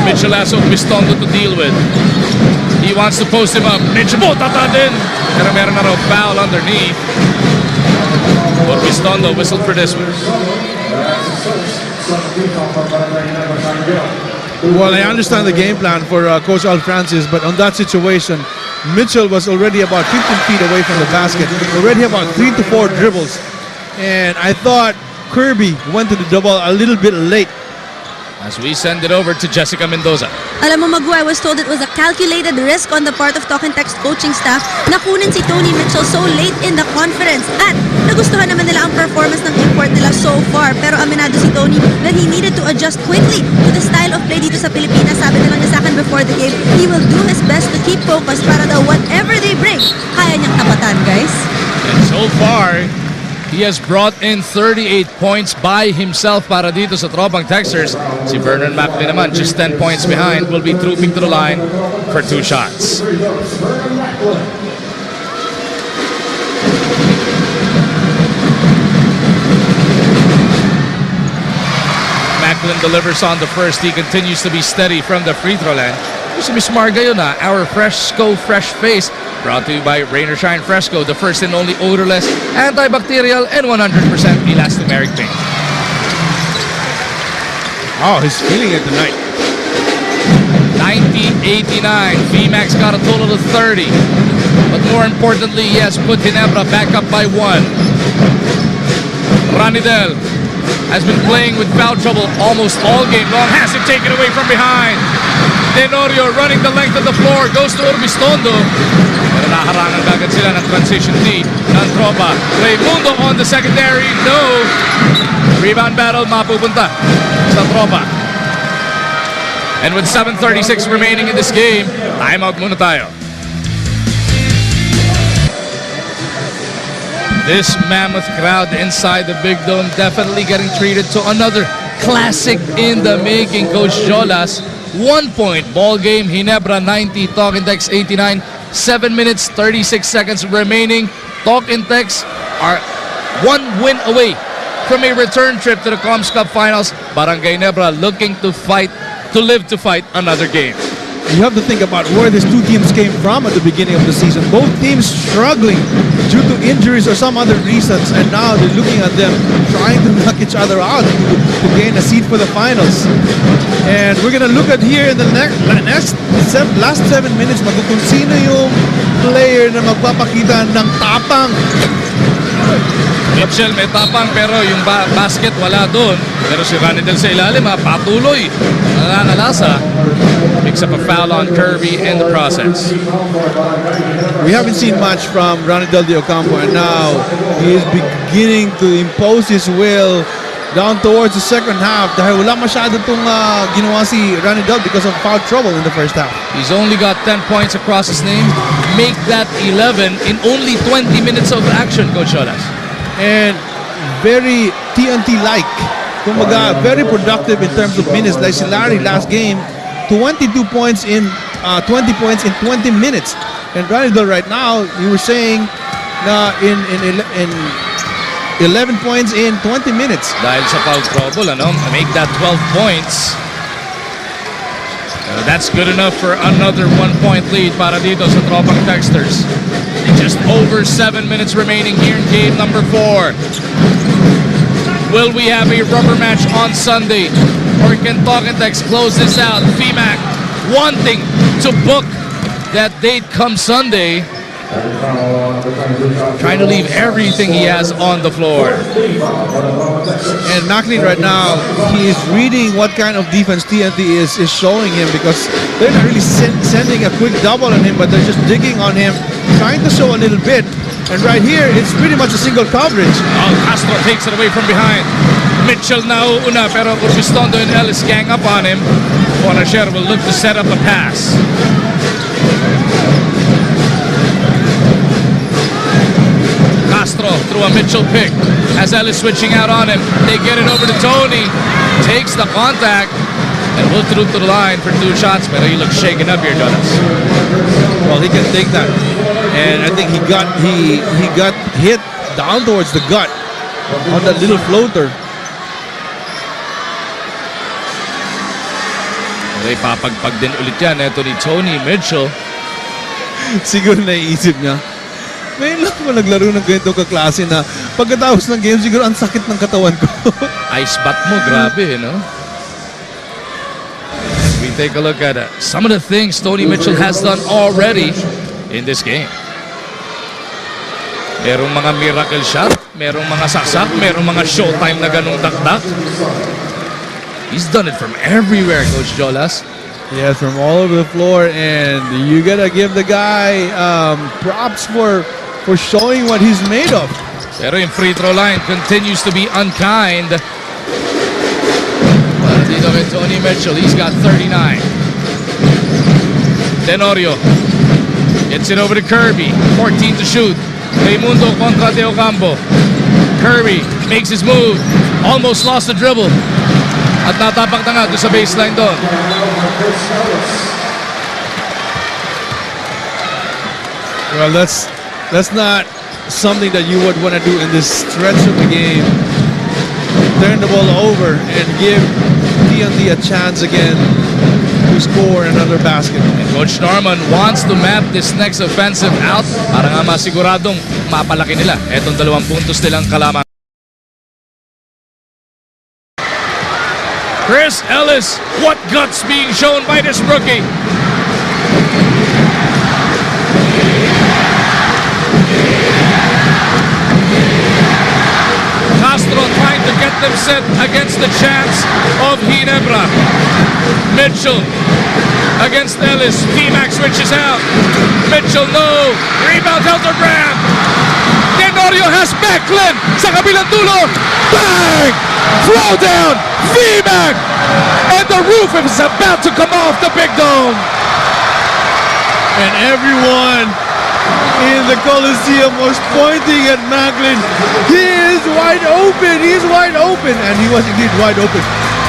Mitchell has Urbistondo to deal with. He wants to post him up. Mitchell, butata din. Pero meron na raw foul underneath. Urbistondo whistled for this one. Well, I understand the game plan for Coach Al Francis, but on that situation, Mitchell was already about 15 feet away from the basket, already about 3 to 4 dribbles. And I thought Kirby went to the double a little bit late. As we send it over to Jessica Mendoza. Alam mo, Magu, I was told it was a calculated risk on the part of Talk and Text coaching staff na kunin si Tony Mitchell so late in the conference. At nagustuhan naman nila ang performance ng import nila so far. Pero aminado si Tony that he needed to adjust quickly to the style of play dito sa Pilipinas. Sabi na lang niya sa akin before the game, he will do his best to keep focused para daw whatever they bring, kaya niyang tapatan, guys. And so far, he has brought in 38 points by himself para dito sa Tropang Texters. Si Vernon Macklin naman, just 10 points behind, will be trooping to the line for 2 shots. Macklin delivers on the first. He continues to be steady from the free throw line. Si Miss Marga yun our fresh face. Brought to you by Rain or Shine Fresco, the first and only odorless, antibacterial, and 100% elastomeric paint. Oh, he's feeling it tonight. 90-89. VMAX got a total of 30. But more importantly, he has put Ginebra back up by 1. Ranidel has been playing with foul trouble almost all game long. Has it taken away from behind. Tenorio running the length of the floor. Goes to Urbistondo. Pero naharangan agad sila ng transition lead ng tropa. Raimundo on the secondary. No. Rebound battle mapupunta sa tropa. And with 7:36 remaining in this game, timeout muna tayo. This mammoth crowd inside the Big Dome definitely getting treated to another classic in the making. Coach Jolas, 1-point ball game. Ginebra 90, Talk and Text 89. 7 minutes, 36 seconds remaining. Talk and Text are 1 win away from a return trip to the Comm's Cup Finals. Barangay Ginebra looking to live to fight another game. You have to think about where these two teams came from at the beginning of the season. Both teams struggling due to injuries or some other reasons, and now they're looking at them trying to knock each other out to gain a seat for the finals. And we're gonna look at here in the last 7 minutes kung sino yung player na magpapakita ng tapang. Mitchell may tapang pero yung basket wala doon. Pero si Ranidel sa ilalim patuloy. Nananalasa. Picks up a foul on Kirby in the process. We haven't seen much from Ranidel de Ocampo, and now he is beginning to impose his will down towards the second half dahil wala masyado itong ginawa si Ranidel because of foul trouble in the first half. He's only got 10 points across his name. Make that 11 in only 20 minutes of action, Coach Jolas. And very TNT-like. Kumbaga, very productive in terms of minutes. Like si Larry last game, 22 points in 20 points in 20 minutes. And Ranidel right now, you were saying na in 11 points in 20 minutes. Dahil sa foul trouble, make that 12 points. That's good enough for another 1-point lead para dito sa Tropang Texters. Just over 7 minutes remaining here in game number 4. Will we have a rubber match on Sunday? Or can Talk and Text close this out? VMAC wanting to book that date come Sunday. Trying to leave everything he has on the floor. And Macklin right now, he is reading what kind of defense TNT is showing him, because they're not really sending a quick double on him, but they're just digging on him, trying to show a little bit. And right here, it's pretty much a single coverage. Castro takes it away from behind. Mitchell nauuna, pero Urbistondo and Ellis gang up on him. Bonasher will look to set up a pass. Castro through a Mitchell pick as Ellis switching out on him. They get it over to Tony. Takes the contact and will through to the line for 2 shots. Pero he looks shaken up here, Jonas. Well, he can take that. And I think he got hit down towards the gut on that little floater. Okay, papagpag din ulit yan. Ito ni Tony Mitchell. Siguro naiisip niya, may lang ko naglaro ng ganito kaklase na pagkatapos ng game, siguro ang sakit ng katawan ko. Ice bat mo, grabe, no? We take a look at some of the things Tony Mitchell has done already in this game. Merong mga miracle shot, merong mga saksak, merong mga showtime na ganung dakdak. He's done it from everywhere, Coach Jolas. Yes, from all over the floor, and you gotta give the guy props for showing what he's made of. Pero yung free throw line continues to be unkind. Dito kay Tony Mitchell, he's got 39. Tenorio gets it over to Kirby, 14 to shoot. Raimundo contra De Ocampo. Kirby makes his move, almost lost the dribble. At natapak na nga doon sa baseline doon. Well, that's not something that you would want to do in this stretch of the game. Turn the ball over and give TNT a chance again to score another basket. Coach Norman wants to map this next offensive out para nga masiguradong mapalaki nila etong 2 puntos nilang kalaman. Chris Ellis, what guts being shown by this rookie. Castro trying to get them set against the chance of Ginebra. Mitchell against Ellis. T-Mac switches out. Mitchell, no. Rebound, Hildebrand. Tenorio has Macklin sa kabilang dulo. Bang! Throw down. T-Mac. And the roof is about to come off the big dome. And everyone in the Coliseum was pointing at Macklin. He is wide open. He is wide open. And he was indeed wide open.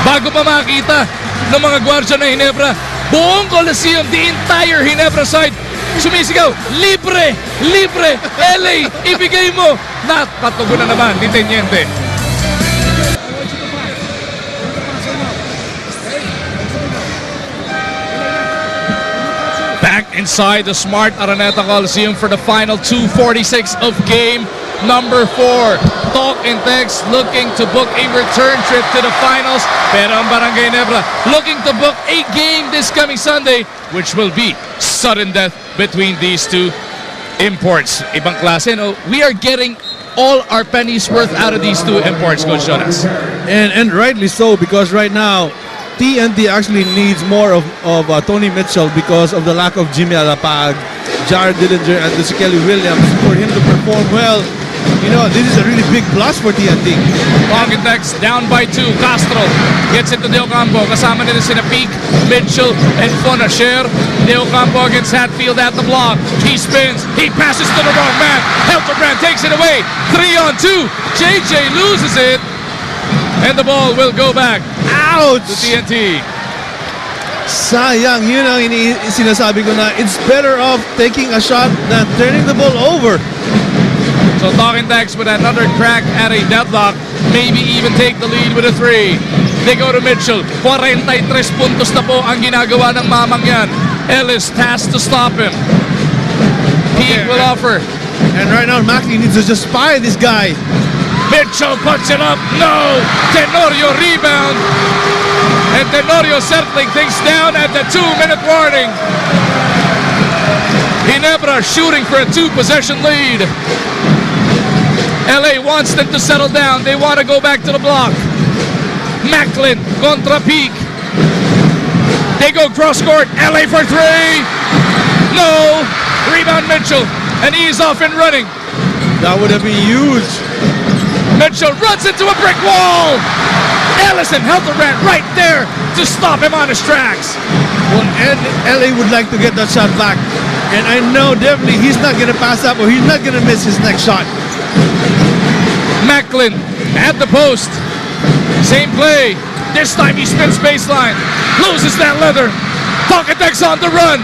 Bago pa makita ng mga gwardya ng Ginebra, buong Coliseum, the entire Ginebra side, sumisigaw, libre, libre, LA, ibigay mo. Napatugo na naman ni Teniente. Back inside the Smart Araneta Coliseum for the final 2:46 of game number 4. Talk and text looking to book a return trip to the finals. Pero ang Barangay Ginebra looking to book a game this coming Sunday, which will be sudden death between these two imports. Ibang klase, no? We are getting all our pennies worth out of these two imports, Coach Jonas. And rightly so, because right now, TNT actually needs more of Tony Mitchell because of the lack of Jimmy Alapag, Jared Dillinger, and si Kelly Williams for him to perform well. You know, this is a really big plus for TNT. Pocket text down by 2. Castro gets into De Ocampo. Kasama nila sina Peak, Mitchell, and Fonasher. De Ocampo against Hatfield at the block. He spins. He passes to the wrong man. Hildebrand takes it away. 3-on-2. JJ loses it. And the ball will go back Ouch! to TNT. Sayang, yun ang sinasabi ko na it's better off taking a shot than turning the ball over. So Talking Text with another crack at a deadlock. Maybe even take the lead with a 3. They go to Mitchell. 43 puntos na po ang ginagawa ng mamang yan. Ellis tasked to stop him. Peak will offer. And right now, Macklin needs to just spy this guy. Mitchell puts it up. No! Tenorio rebound. And Tenorio settling things down at the 2-minute warning. Ginebra shooting for a 2-possession lead. LA wants them to settle down. They want to go back to the block. Macklin contra Peak. They go cross court. LA for 3. No! Rebound Mitchell. And he's off and running. That would have been huge. Mitchell runs into a brick wall. Ellison Hildebrand right there to stop him on his tracks. Well, and LA would like to get that shot back. And I know definitely he's not going to pass up or he's not going to miss his next shot. Macklin at the post. Same play. This time he spins baseline. Loses that leather. Pocketec's on the run.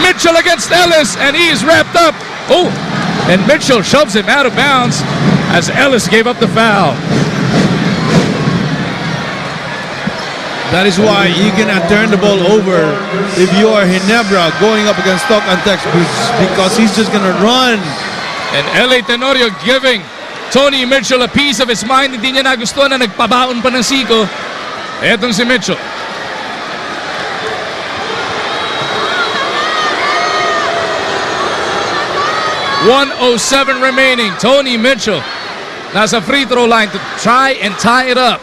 Mitchell against Ellis and he is wrapped up. Oh, and Mitchell shoves him out of bounds as Ellis gave up the foul. That is why you cannot turn the ball over if you are Ginebra going up against Talk and Text because he's just going to run. And LA Tenorio giving Tony Mitchell a piece of his mind. Hindi niya nagustuhan na nagpabaon pa ng siko. Etong si Mitchell. .107 remaining. Tony Mitchell nasa free throw line to try and tie it up.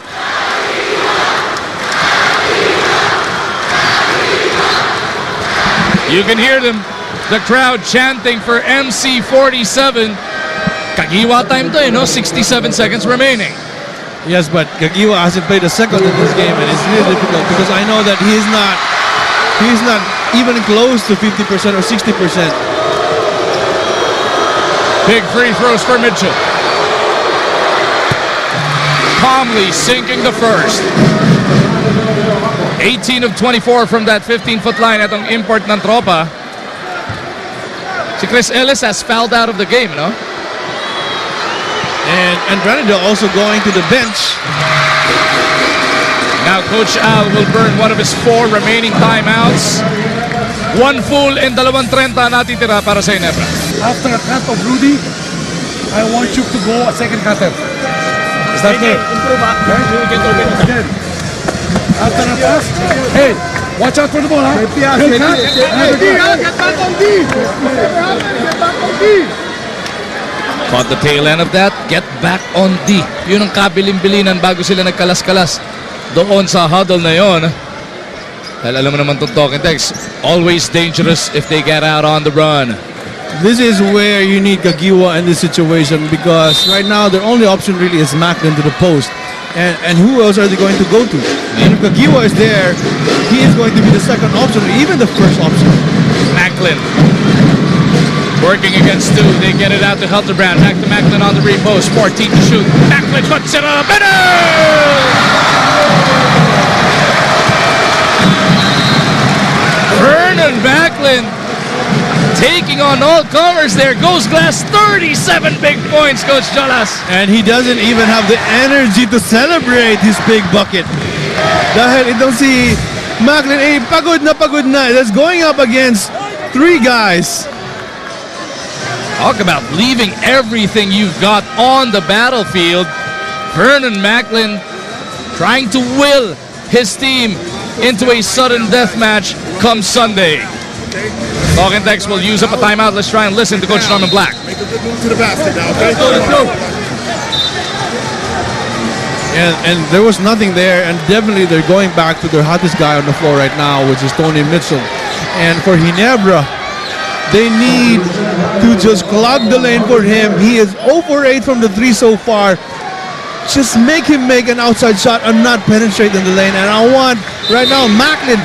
You can hear them, the crowd chanting for MC47. Kagiwa time to, 67 seconds remaining. Yes, but Kagiwa hasn't played a second in this game and it's really difficult because I know that he's not even close to 50% or 60%. Big free throws for Mitchell. Calmly sinking the first. 18 of 24 from that 15-foot line atong import ng tropa. Si Chris Ellis has fouled out of the game, no? And Andranado also going to the bench. Now Coach Al will burn one of his 4 remaining timeouts. 1 full in 2:30 natitira para sa Ginebra. After a cut of Rudy, I want you to go a second cutter. Is that fair? Good. After a pass, hey, watch out for the ball, huh? Good cut. Caught the tail end of that. Get back on D. Yun ang kabilin-bilinan bago sila nagkalas-kalas doon sa huddle na yon. Dahil alam mo naman itong talking text, always dangerous if they get out on the run. This is where you need Kagiwa in this situation, because right now their only option really is Macklin to the post. And who else are they going to go to? And if Kagiwa is there, he is going to be the second option or even the first option. Macklin working against 2. They get it out to Hildebrand. Back to Macklin on the repost. 14 to shoot. Macklin puts it up. Vernon Macklin taking on all comers there. Goes glass, 37 big points, Coach Jolas. And he doesn't even have the energy to celebrate his big bucket. Dahil itong si Macklin, pagod na. That's going up against 3 guys. Talk about leaving everything you've got on the battlefield. Vernon Macklin trying to will his team into a sudden death match come Sunday. Talking Tex will use up a timeout. Let's try and listen to Coach Norman Black. Make a good move to the basket now, okay? Let's go. And there was nothing there, and definitely they're going back to their hottest guy on the floor right now, which is Tony Mitchell. And for Ginebra, they need to just clog the lane for him. He is 0 for 8 from the 3 so far. Just make him make an outside shot and not penetrate in the lane. And I want right now Macklin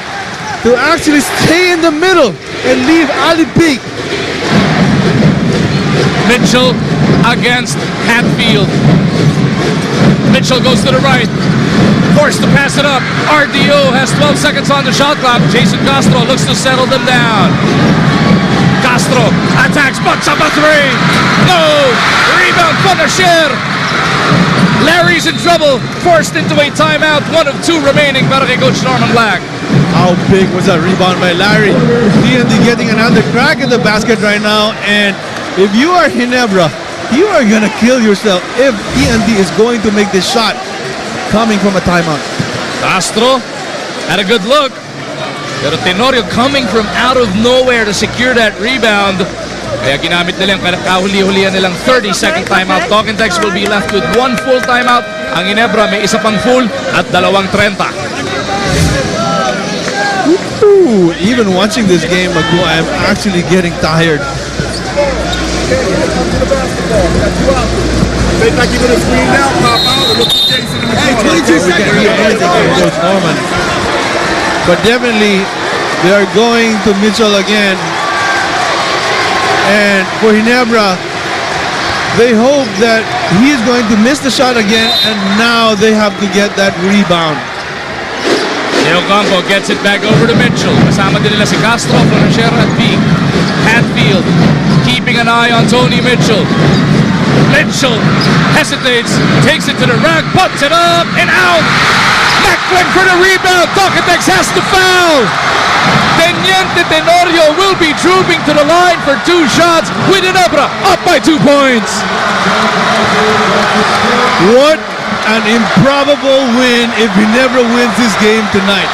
to actually stay in the middle and leave Ali Peak. Mitchell against Hatfield. Mitchell goes to the right. Forced to pass it up. RDO has 12 seconds on the shot clock. Jason Castro looks to settle them down. Castro attacks, butts up a 3. No! Rebound, Bonasher. Larry's in trouble. Forced into a timeout. 1 of 2 remaining para kay Coach Norman Black. How big was that rebound by Larry? TNT getting another crack at the basket right now. And if you are Ginebra, you are going to kill yourself if TNT is going to make this shot coming from a timeout. Castro had a good look. Pero Tenorio coming from out of nowhere to secure that rebound. Kaya ginamit nila yung kahuli-hulihan nilang 30-second timeout. Talking Text will be left with 1 full timeout. Ang Ginebra may isa pang full at 2:30. Ooh, even watching this game, Magua, I'm actually getting tired. They like you're gonna screen now, pop out, and look at Jason in the Hey, corner. 22 seconds. Anything from Coach Norman. But definitely, they are going to Mitchell again. And for Ginebra, they hope that he is going to miss the shot again, and now they have to get that rebound. Leo Campo gets it back over to Mitchell. Kasama din nila si Castro, Bonasher at Peak. Hatfield keeping an eye on Tony Mitchell. Mitchell hesitates, takes it to the rack, puts it up and out. Macklin for the rebound. Talkatex has to foul. Teniente Tenorio will be trooping to the line for 2 shots with Ginebra up by 2 points. What an improbable win if Ginebra wins this game tonight.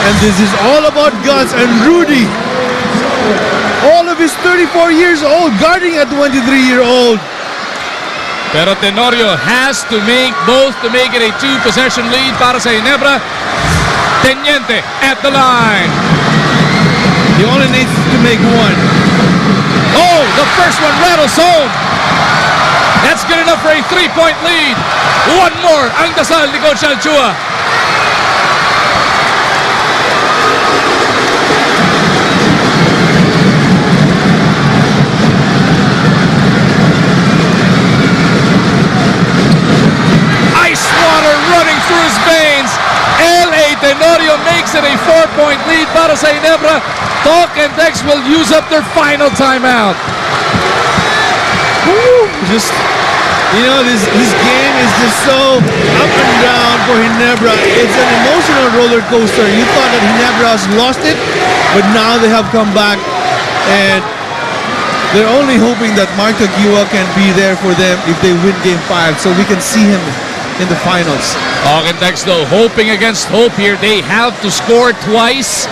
And this is all about guts and Rudy. All of his 34 years old guarding a 23-year-old. Pero Tenorio has to make both to make it a 2-possession lead para sa Ginebra. Teniente at the line. He only needs to make 1. Oh, the first one rattles home. That's good enough for a 3-point lead. 1 more ang dasal ni Coach Alchua. Ice water running through his veins. L.A. Tenorio makes it a 4-point lead para sa Ginebra. Talk and Dex will use up their final timeout. Just You know, this game is just so up and down for Ginebra. It's an emotional roller coaster. You thought that Ginebra has lost it, but now they have come back, and they're only hoping that Mark Aguiwa can be there for them if they win Game 5, so we can see him in the finals. Talk and text though, hoping against hope here. They have to score twice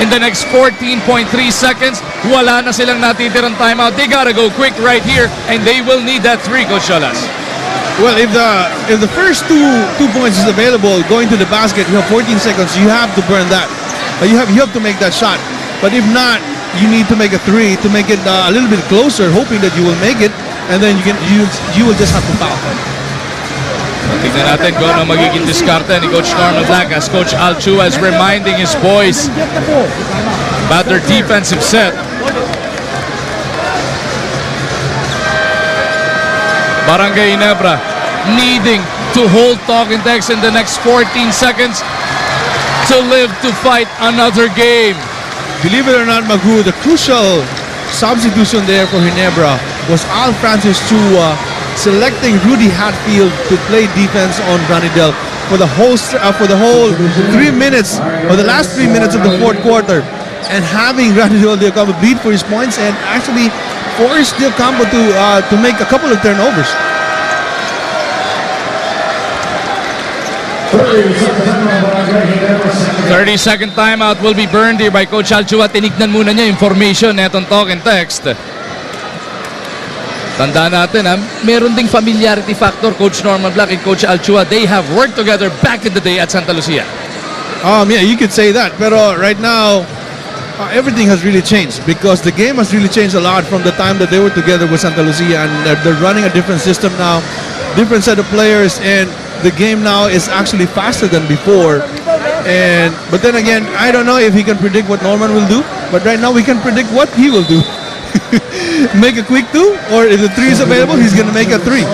in the next 14.3 seconds. Wala na silang natitirang timeout. They gotta go quick right here, and they will need that 3, Coach Cholas. Well, if the first two points is available, going to the basket, you have 14 seconds. You have to burn that. You have to make that shot. But if not, you need to make a 3 to make it a little bit closer, hoping that you will make it, and then you will just have to foul. Tingnan natin kung ano magiging diskarte ni Coach Norman Black as Coach Alchua is reminding his boys about their defensive set. Barangay Ginebra needing to hold Talk and Text in the next 14 seconds to live to fight another game. Believe it or not, Magu, the crucial substitution there for Ginebra was Al Francis Chua selecting Rudy Hatfield to play defense on Ranidel for the whole 3 minutes, or the last 3 minutes of the fourth quarter, and having Ranidel de Ocampo beat for his points and actually forced de Ocampo to make a couple of turnovers. 30-second timeout will be burned here by Coach Alchua. Tinignan muna niya information netong Talk and Text. Tandaan natin, meron ding familiarity factor, Coach Norman Black and Coach Alchua. They have worked together back in the day at Santa Lucia. Yeah, you could say that. Pero right now, everything has really changed because the game has really changed a lot from the time that they were together with Santa Lucia, and they're running a different system now, different set of players, and the game now is actually faster than before. But then again, I don't know if he can predict what Norman will do, but right now we can predict what he will do. Make a quick 2, or if the 3 is available, he's gonna make a 3.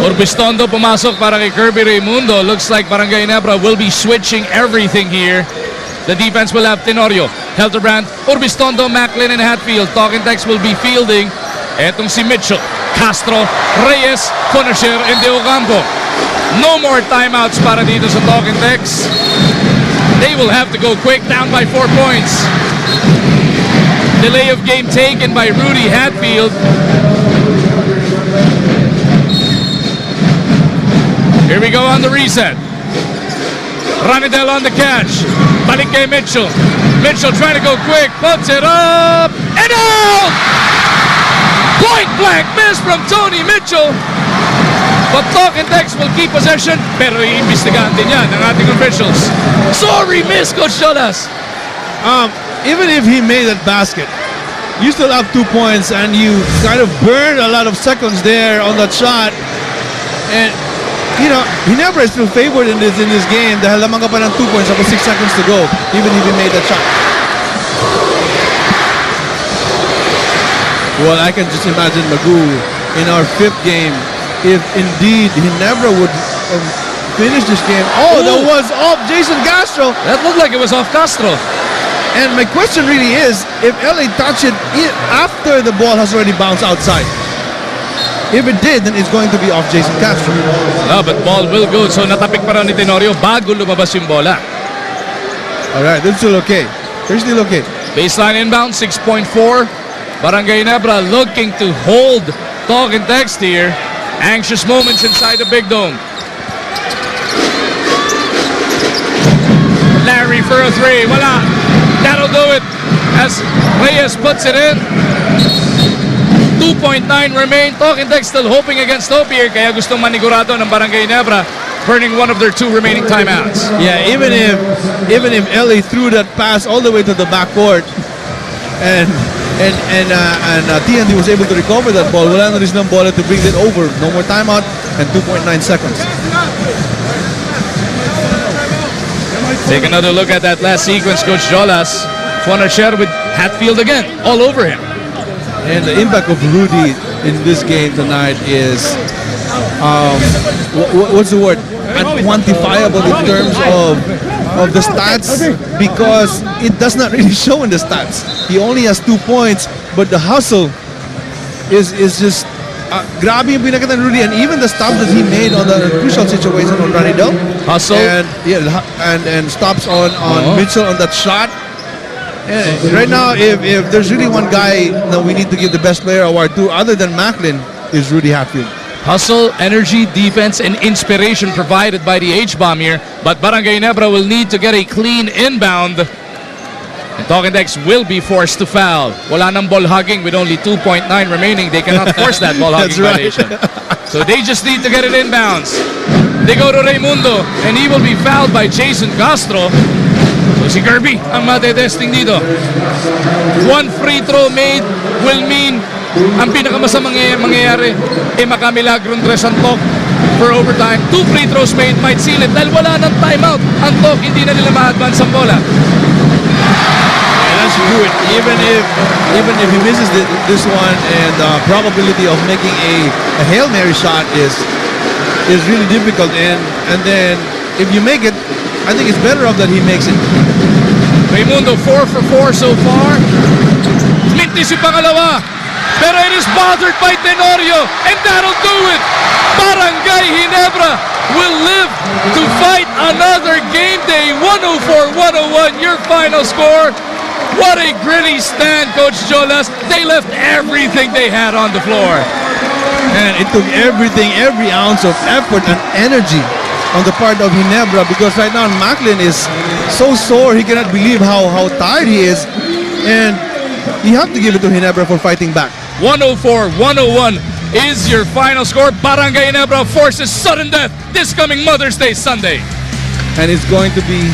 Urbistondo pumasok para kay Kirby Raimundo. Looks like Barangay Ginebra will be switching everything here. The defense will have Tenorio, Helterbrand, Urbistondo, Macklin, and Hatfield. Talk and Text will be fielding etong si Mitchell, Castro, Reyes, Fonacier, and De Ocampo. No more timeouts para dito sa Talk and Text. They will have to go quick, down by 4 points. Delay of game taken by Rudy Hatfield. Here we go on the reset. Ranidel on the catch. Balik kay Mitchell. Mitchell trying to go quick. Puts it up. And out! Point blank miss from Tony Mitchell. But Talk and Text will keep possession. Pero iimbestigahan din yan ng ating officials. Sorry miss, Coach Cholas. Even if he made that basket, you still have 2 points, and you kind of burned a lot of seconds there on that shot. And you know, Ginebra is still favored in this game dahil lamang ka pa ng 2 points, about 6 seconds to go, even if he made that shot. Well, I can just imagine Magu in our 5th game, if indeed Ginebra would finish this game. Oh, that was off Jason Castro. That looked like it was off Castro. And my question really is, if LA touched it after the ball has already bounced outside. If it did, then it's going to be off Jason Castro. No, but ball will go. So natapik pa rin ni Tenorio bago lumabas yung bola. Alright, that's still okay. They're still okay. Baseline inbound, 6.4. Barangay Ginebra looking to hold Talk and Text here. Anxious moments inside the Big Dome. Larry for a 3. Wala. That'll do it as Reyes puts it in. 2.9 remain. Talk and Text still hoping against hope here. Kaya gustong manigurado ng Barangay Ginebra, burning one of their 2 remaining timeouts. Yeah, even if LA threw that pass all the way to the backcourt, and TND was able to recover that ball, wala na rin ng bola to bring it over. No more timeout and 2.9 seconds. Take another look at that last sequence, Coach Jolas. Fonacier with Hatfield again, all over him. And the impact of Rudy in this game tonight is, what's the word? Unquantifiable in terms of the stats, because it does not really show in the stats. He only has 2 points, but the hustle is just grabe yung pinakita ni Rudy, and even the stop that he made on the crucial situation on Ranido. Hustle. And yeah, and stops on Mitchell on that shot. And right now, if there's really one guy that we need to give the best player award to, other than Macklin, is Rudy Hatfield. Hustle, energy, defense, and inspiration provided by the H-bomb here. But Barangay Ginebra will need to get a clean inbound. And Talking Text will be forced to foul. Wala nang ball hugging with only 2.9 remaining. They cannot force that ball hugging That's right. violation. So they just need to get it inbounds. They go to Raimundo, and he will be fouled by Jason Castro. So si Kirby ang matetesting dito. One free throw made will mean ang pinakamasamang mangyayari makamilagron tres ang Tok for overtime. 2 free throws made might seal it dahil wala ng timeout. Ang Tok hindi na nila ma-advance ang bola. And that's good. Even if he misses this one, and the probability of making a Hail Mary shot is really difficult. And then if you make it, I think it's better off that he makes it. Raimundo 4 for 4 so far. Mintis yung pangalawa. Pero it is bothered by Tenorio, and that'll do it. Barangay Ginebra will live to fight another game day. 104-101 your final score. What a gritty stand, Coach Jolas. They left everything they had on the floor. And it took everything, every ounce of effort and energy on the part of Ginebra, because right now Macklin is so sore, he cannot believe how tired he is, and you have to give it to Ginebra for fighting back. 104-101 is your final score. Barangay Ginebra forces sudden death this coming Mother's Day Sunday. And it's going to be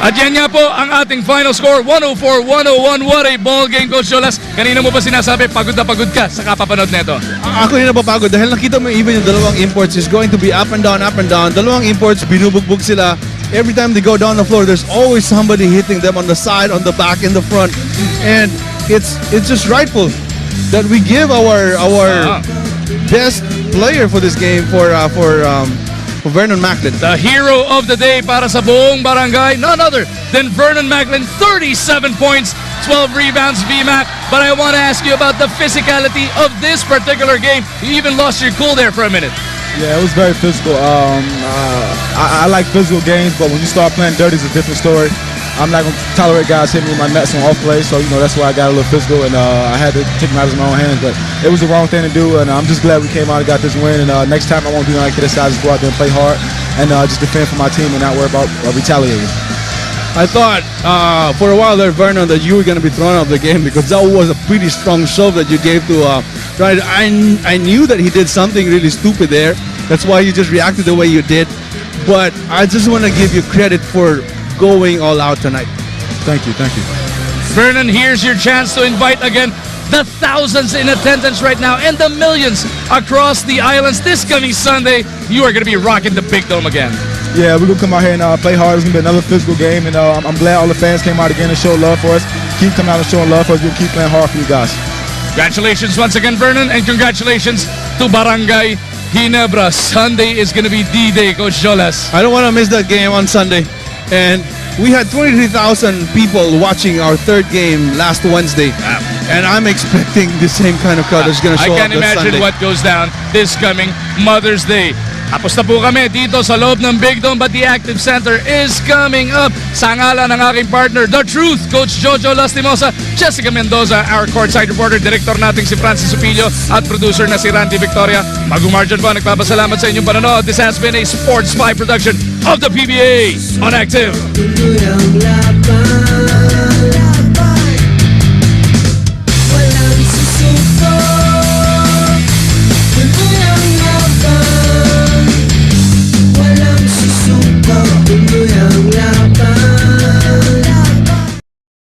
At yan nga po ang ating final score, 104-101. What a ball game, Coach Jolas. Kanina mo pa sinasabi, pagod na pagod ka sa kapapanood nito. Ako rin napapagod dahil nakita mo even yung dalawang imports is going to be up and down, up and down. Dalawang imports, binubugbog sila. Every time they go down the floor, there's always somebody hitting them on the side, on the back, in the front. And it's just rightful that we give our best player for this game for Vernon Macklin. The hero of the day para sa buong barangay, none other than Vernon Macklin. 37 points, 12 rebounds, VMAC. But I want to ask you about the physicality of this particular game. You even lost your cool there for a minute. Yeah, it was very physical. I like physical games, but when you start playing dirty, it's a different story. I'm not going to tolerate guys hitting me with my nuts on off plays, so that's why I got a little physical, and I had to take matters in my own hands. But it was the wrong thing to do, and I'm just glad we came out and got this win. And next time I won't do nothing like this. I just go out there and play hard and just defend for my team and not worry about retaliating. I thought for a while there, Vernon, that you were going to be thrown out of the game because that was a pretty strong shove that you gave to Ryan. I knew that he did something really stupid there. That's why you just reacted the way you did. But I just want to give you credit for going all out tonight. Thank you, thank you. Vernon, here's your chance to invite again the thousands in attendance right now and the millions across the islands this coming Sunday. You are going to be rocking the Big Dome again. Yeah, we're going to come out here and play hard. It's going to be another physical game, and I'm glad all the fans came out again and showed love for us. Keep coming out and showing love for us. We'll keep playing hard for you guys. Congratulations once again, Vernon, and congratulations to Barangay Ginebra. Sunday is going to be D-Day, Coach Jolas. I don't want to miss that game on Sunday. And we had 23,000 people watching our third game last Wednesday. And I'm expecting the same kind of crowd that's going to show I up can this imagine Sunday. what goes down this coming Mother's Day. Tapos na po kami dito sa loob ng Big Dome, but the Active Center is coming up. Sa ngalan ng aking partner, The Truth, Coach Jojo Lastimosa, Jessica Mendoza, our courtside reporter, director nating si Francis Supilio, at producer na si Randy Victoria. Magumarjan po, nagpapasalamat sa inyong panonood. This has been a Sports 5 production of the PBA on Active.